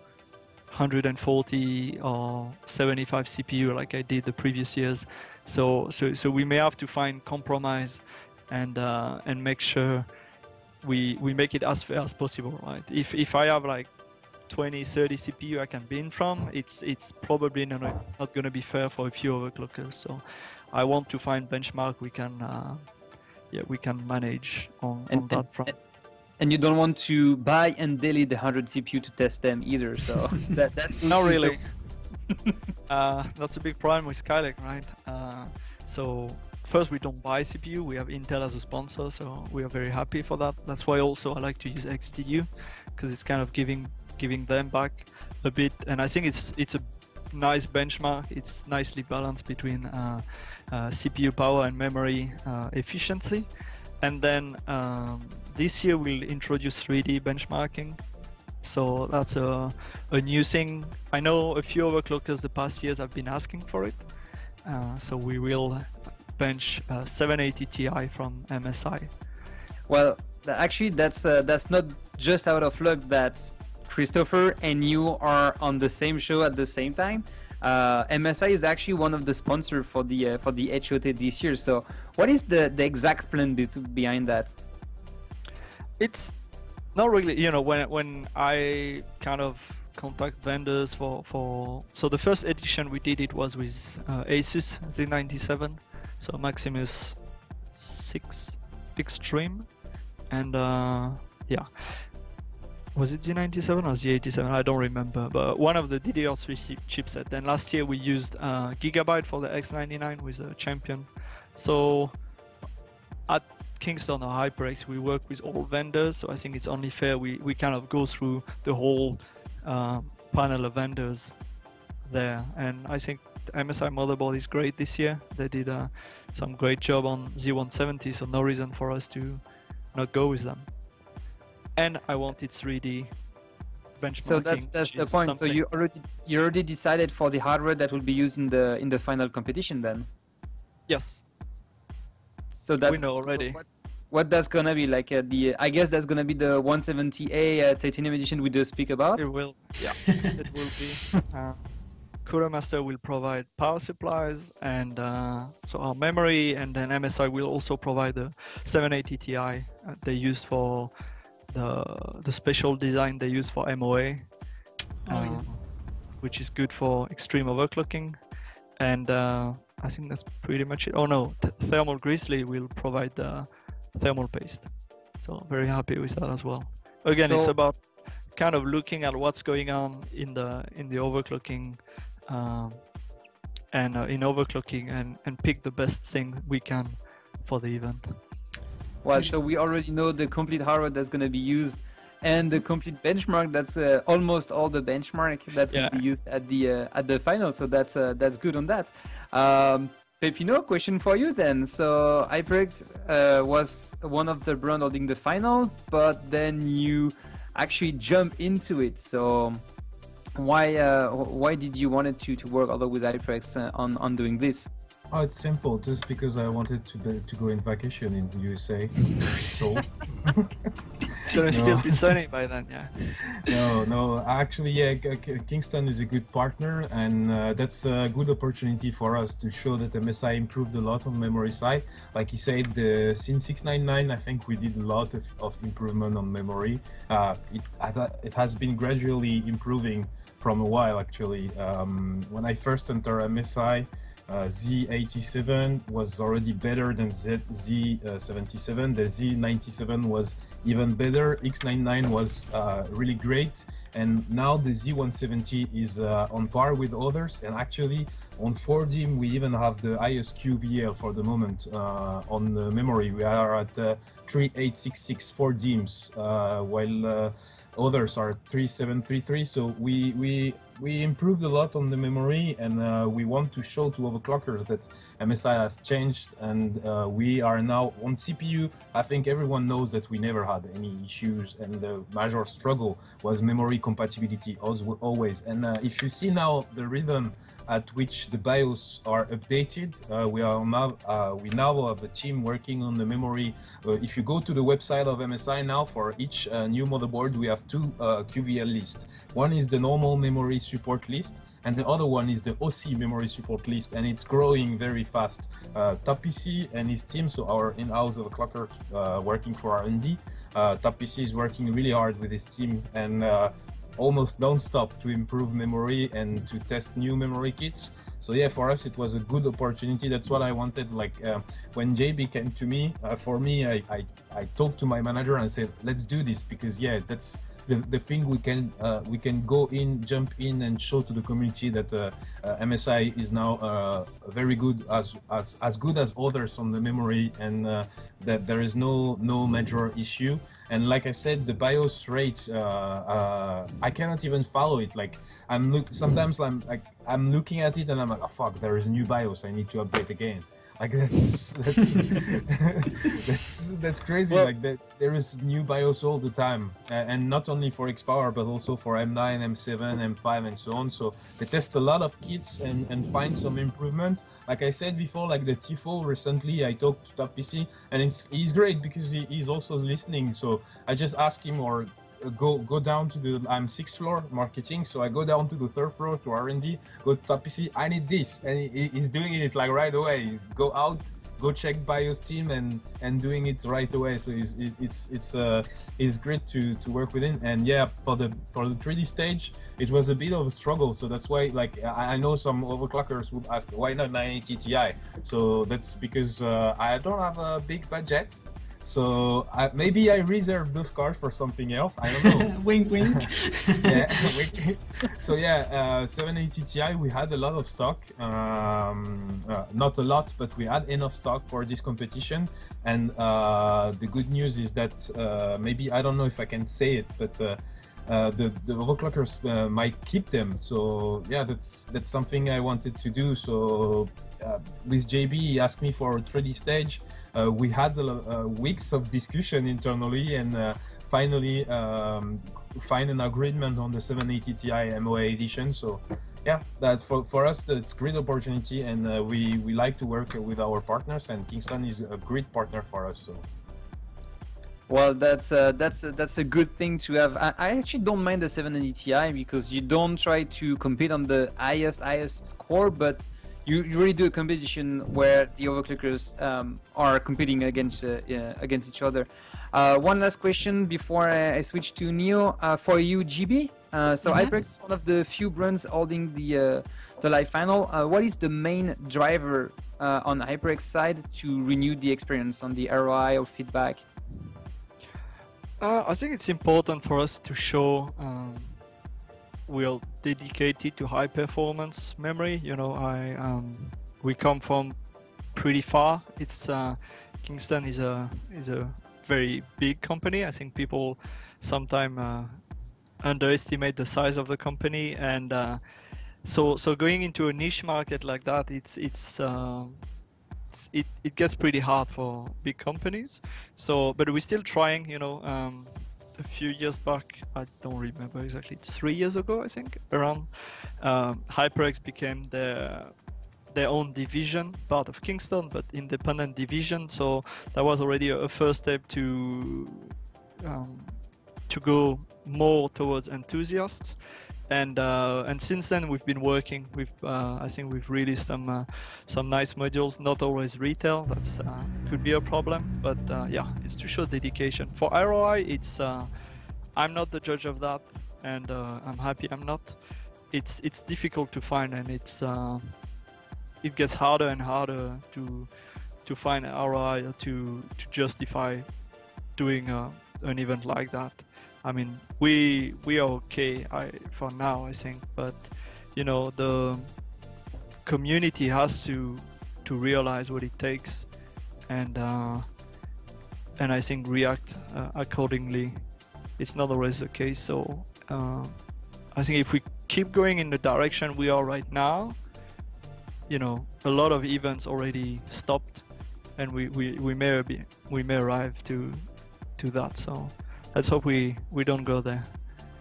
Speaker 2: 140 or 75 CPU like I did the previous years. So we may have to find compromise and make sure we make it as fair as possible, right? If I have like 20-30 CPU I can bin from, it's probably not going to be fair for a few overclockers. So I want to find benchmark we can manage on that front.
Speaker 1: And you don't want to buy and delete the 100 CPU to test them either, so that's
Speaker 2: not really. That's a big problem with Skylake, right? So first, we don't buy CPU. We have Intel as a sponsor, so we are very happy for that. That's why also I like to use XTU, because it's kind of giving them back a bit. And I think it's a nice benchmark. It's nicely balanced between CPU power and memory efficiency. And then this year we'll introduce 3D benchmarking. So that's a new thing. I know a few overclockers the past years have been asking for it. So we will bench 780 Ti from MSI.
Speaker 1: Well, actually, that's not just out of luck that Christopher and you are on the same show at the same time. MSI is actually one of the sponsors for the H.OT this year. So, what is the exact plan behind that?
Speaker 2: It's not really, when I kind of contact vendors for so the first edition we did it was with Asus Z97, so Maximus 6 Extreme, and was it Z97 or Z87? I don't remember, but one of the DDR3 chipset. Then last year we used Gigabyte for the X99 with a Champion. So at Kingston or HyperX we work with all vendors, so I think it's only fair we kind of go through the whole panel of vendors there. And I think the MSI Motherboard is great this year. They did some great job on Z170, so no reason for us to not go with them. And I wanted 3D benchmarking.
Speaker 1: So that's the point. So you already decided for the hardware that will be used in the final competition then?
Speaker 2: Yes.
Speaker 1: So that's,
Speaker 2: we know already.
Speaker 1: What that's gonna be like? I guess that's gonna be the 170A Titanium edition we just speak about.
Speaker 2: It will. Yeah, it will be. Cooler Master will provide power supplies and so our memory, and then MSI will also provide the 780 Ti they use for the special design they use for MOA, which is good for extreme overclocking. And I think that's pretty much it. Oh no, Thermal Grizzly will provide the thermal paste. So very happy with that as well. Again, it's about kind of looking at what's going on in the overclocking and in overclocking and pick the best thing we can for the event.
Speaker 1: Well, so we already know the complete hardware that's going to be used and the complete benchmark. That's almost all the benchmark that will be used at the final. So that's good on that. Pepino, question for you then. So HyperX was one of the brand holding the final, but then you actually jump into it. So why did you wanted to work although with HyperX on doing this?
Speaker 3: Oh, it's simple. Just because I wanted to go in vacation in the USA. So.
Speaker 2: It's gonna still be sunny by then, yeah.
Speaker 3: No. Actually, yeah, Kingston is a good partner, and that's a good opportunity for us to show that MSI improved a lot on memory side. Like he said, since 699, I think we did a lot of improvement on memory. It has been gradually improving from a while, actually. When I first entered MSI, Z87 was already better than Z77. The Z97 was even better. X99 was really great, and now the Z170 is on par with others. And actually, on 4DIMM, we even have the highest QVL for the moment on the memory. We are at 3866 4DIMMs, while others are 3733. So we improved a lot on the memory, and we want to show to overclockers that MSI has changed, and we are now on CPU. I think everyone knows that we never had any issues, and the major struggle was memory compatibility always. And if you see now the rhythm at which the BIOS are updated, we now have a team working on the memory. If you go to the website of MSI now, for each new motherboard, we have two QVL lists. One is the normal memory support list, and the other one is the OC memory support list, and it's growing very fast. Top PC and his team, so our in-house overclocker working for R&D, Top PC is working really hard with his team, and almost non-stop to improve memory and to test new memory kits. So yeah, for us it was a good opportunity. That's what I wanted. Like when JB came to me, for me, I talked to my manager and said, let's do this, because yeah, that's the thing we can go in, jump in, and show to the community that MSI is now very good, as good as others on the memory, and that there is no major issue. And like I said, the BIOS rate, I cannot even follow it. Like sometimes I'm looking at it and I'm like, oh fuck, there is a new BIOS, I need to update again. Like that's that's crazy. Well, like there is new BIOS all the time, and not only for XPOWER but also for M9, M7, M5, and so on. So they test a lot of kits and find some improvements. Like I said before, like the Tifo recently, I talked to Top PC, and he's great because he's also listening. So I just ask him, or go down to the, I'm 6th floor marketing, so I go down to the 3rd floor to R&D, go to Top PC, I need this, and he's doing it like right away. He's go out, go check BIOS team and doing it right away. So it's great to work with him. And yeah, for the 3D stage, it was a bit of a struggle. So that's why, like, I know some overclockers would ask, why not 980 Ti? So that's because I don't have a big budget. So maybe I reserve those cards for something else. I don't know.
Speaker 5: Wink, wink.
Speaker 3: Yeah, wink. So yeah, 780 Ti, we had a lot of stock. Not a lot, but we had enough stock for this competition. And the good news is that maybe, I don't know if I can say it, but the overclockers might keep them. So yeah, that's something I wanted to do. So with JB, he asked me for a 3D stage. We had weeks of discussion internally, and finally find an agreement on the 780 Ti MOA edition. So yeah, that's for us, that's great opportunity, and we like to work with our partners, and Kingston is a great partner for us. So.
Speaker 1: Well, that's a good thing to have. I actually don't mind the 780 Ti because you don't try to compete on the highest score, but you really do a competition where the overclockers are competing against each other. One last question before I switch to Neo for you, GB. So HyperX is one of the few brands holding the live final. What is the main driver on HyperX side to renew the experience on the ROI or feedback?
Speaker 2: I think it's important for us to show we are dedicated to high performance memory. You know, we come from pretty far. It's Kingston is a very big company. I think people sometimes underestimate the size of the company, and so going into a niche market like that, it gets pretty hard for big companies. So, but we're still trying. You know, a few years back, I don't remember exactly, 3 years ago, I think, around, HyperX became their own division, part of Kingston, but independent division. So that was already a first step to go more towards enthusiasts. And since then we've been working with I think we've released some nice modules, not always retail, that's could be a problem, but yeah, it's to show dedication. For ROI, it's I'm not the judge of that, and I'm happy I'm not. It's difficult to find, and it gets harder and harder to find ROI or to justify doing an event like that. I mean, we are okay for now, I think, but you know, the community has to realize what it takes, and I think react accordingly. It's not always the case. So I think if we keep going in the direction we are right now, you know, a lot of events already stopped, and we may arrive to that. So let's hope we don't go there.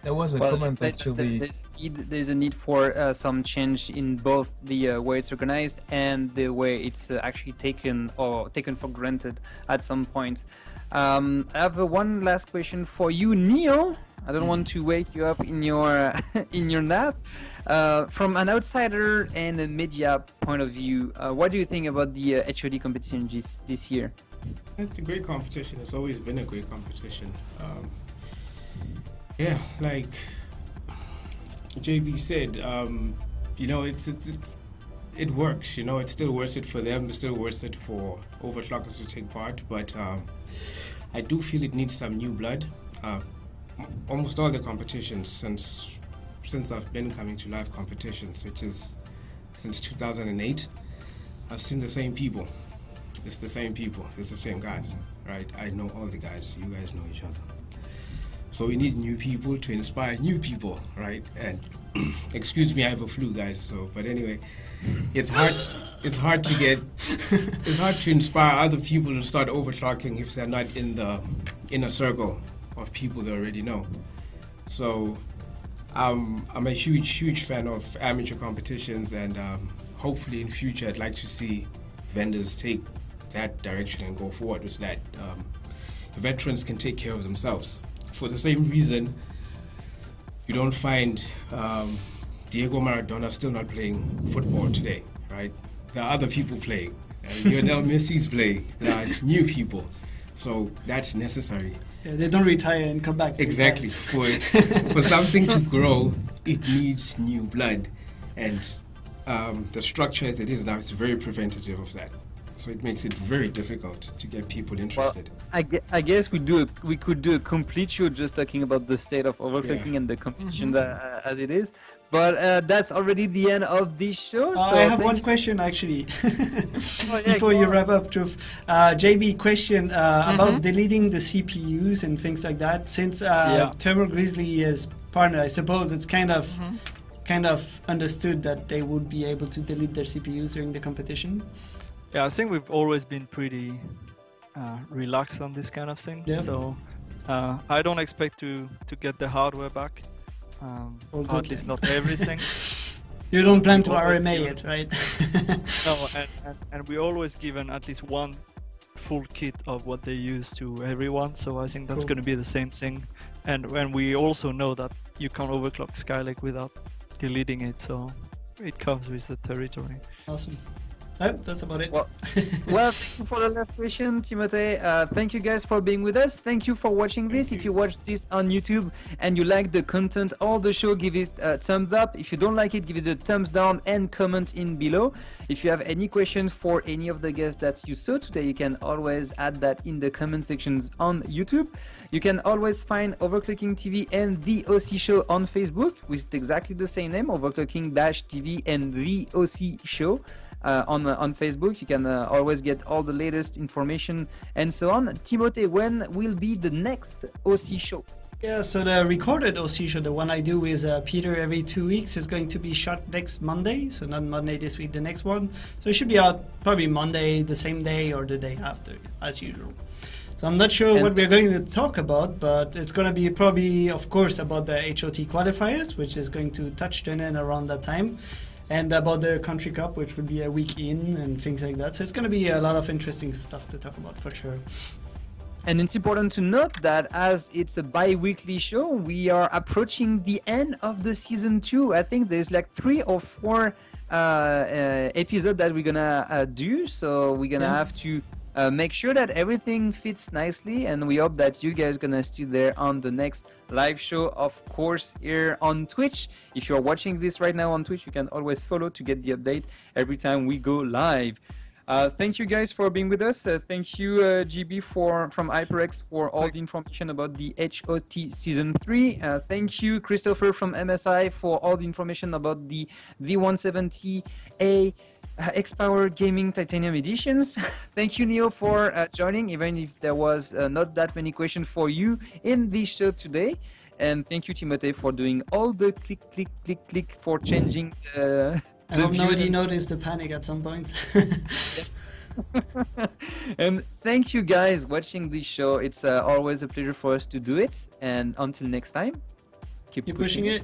Speaker 3: There was a comment actually.
Speaker 1: There's a need for some change in both the way it's organized and the way it's actually taken for granted at some point. I have one last question for you, Neo. I don't want to wake you up in your in your nap. From an outsider and a media point of view, what do you think about the H.OT competition this year?
Speaker 4: It's a great competition. It's always been a great competition. Yeah, like JB said, you know, it works. You know, it's still worth it for them. It's still worth it for overclockers to take part. But I do feel it needs some new blood. Almost all the competitions since I've been coming to live competitions, which is since 2008, I've seen the same people. It's the same people. It's the same guys, right? I know all the guys. You guys know each other. So we need new people to inspire new people, right? And excuse me, I have a flu, guys. So, but anyway, it's hard to inspire other people to start overclocking if they're not in the inner circle of people they already know. So I'm a huge fan of amateur competitions, and hopefully in future I'd like to see vendors take that direction and go forward with that. Veterans can take care of themselves. For the same reason, you don't find Diego Maradona still not playing football today, right? There are other people playing. Lionel Messi's playing. There are new people. So that's necessary.
Speaker 5: Yeah, they don't retire and come back.
Speaker 4: Exactly. For something to grow, it needs new blood. And the structure as it is now is very preventative of that. So it makes it very difficult to get people interested.
Speaker 1: Well, I guess we could do a complete show just talking about the state of overclocking and the competition as it is. But that's already the end of this show. So
Speaker 5: I have one question actually before you wrap up, Truth. JB, question about deleting the CPUs and things like that. Since Thermal Grizzly is partner, I suppose it's kind of understood that they would be able to delete their CPUs during the competition.
Speaker 2: Yeah, I think we've always been pretty relaxed on this kind of thing. Yeah. So I don't expect to get the hardware back. At least not everything.
Speaker 5: You don't plan to RMA it, right?
Speaker 2: No, and we always given at least one full kit of what they use to everyone. So I think that's going to be the same thing. And when we also know that you can't overclock Skylake without deleting it, so it comes with the territory.
Speaker 5: Awesome. That's about it.
Speaker 1: Well, thank you for the last question, Timothée. Thank you guys for being with us. Thank you for watching this. If you watch this on YouTube and you like the content or the show, give it a thumbs up. If you don't like it, give it a thumbs down and comment in below. If you have any questions for any of the guests that you saw today, you can always add that in the comment sections on YouTube. You can always find OverClocking-TV and the OC Show on Facebook with exactly the same name, OverClocking-TV and the OC Show. On Facebook, you can always get all the latest information and so on. Timothée, when will be the next OC show?
Speaker 5: Yeah, so the recorded OC show, the one I do with Peter every 2 weeks, is going to be shot next Monday. So not Monday this week, the next one. So it should be out probably Monday, the same day or the day after, as usual. So I'm not sure what we're going to talk about, but it's going to be probably, of course, about the H.OT qualifiers, which is going to touch the end around that time. And about the Country Cup, which would be a week in and things like that. So it's going to be a lot of interesting stuff to talk about for sure.
Speaker 1: And it's important to note that as it's a bi-weekly show, we are approaching the end of the season 2. I think there's like 3 or 4 episodes that we're going to do. So we're going to have to make sure that everything fits nicely. And we hope that you guys are going to stay there on the next live show, of course, here on Twitch. If you're watching this right now on Twitch, you can always follow to get the update every time we go live. Thank you guys for being with us. Thank you, GB from HyperX for all the information about the H.OT Season 3. Thank you, Christopher from MSI for all the information about the Z170A XPOWER Gaming Titanium editions. Thank you, Neo, for joining, even if there was not that many questions for you in this show today. And thank you, Timothée, for doing all the click for changing the
Speaker 5: I hope nobody noticed the panic at some point.
Speaker 1: And thank you guys watching this show. It's always a pleasure for us to do it. And until next time, keep pushing it.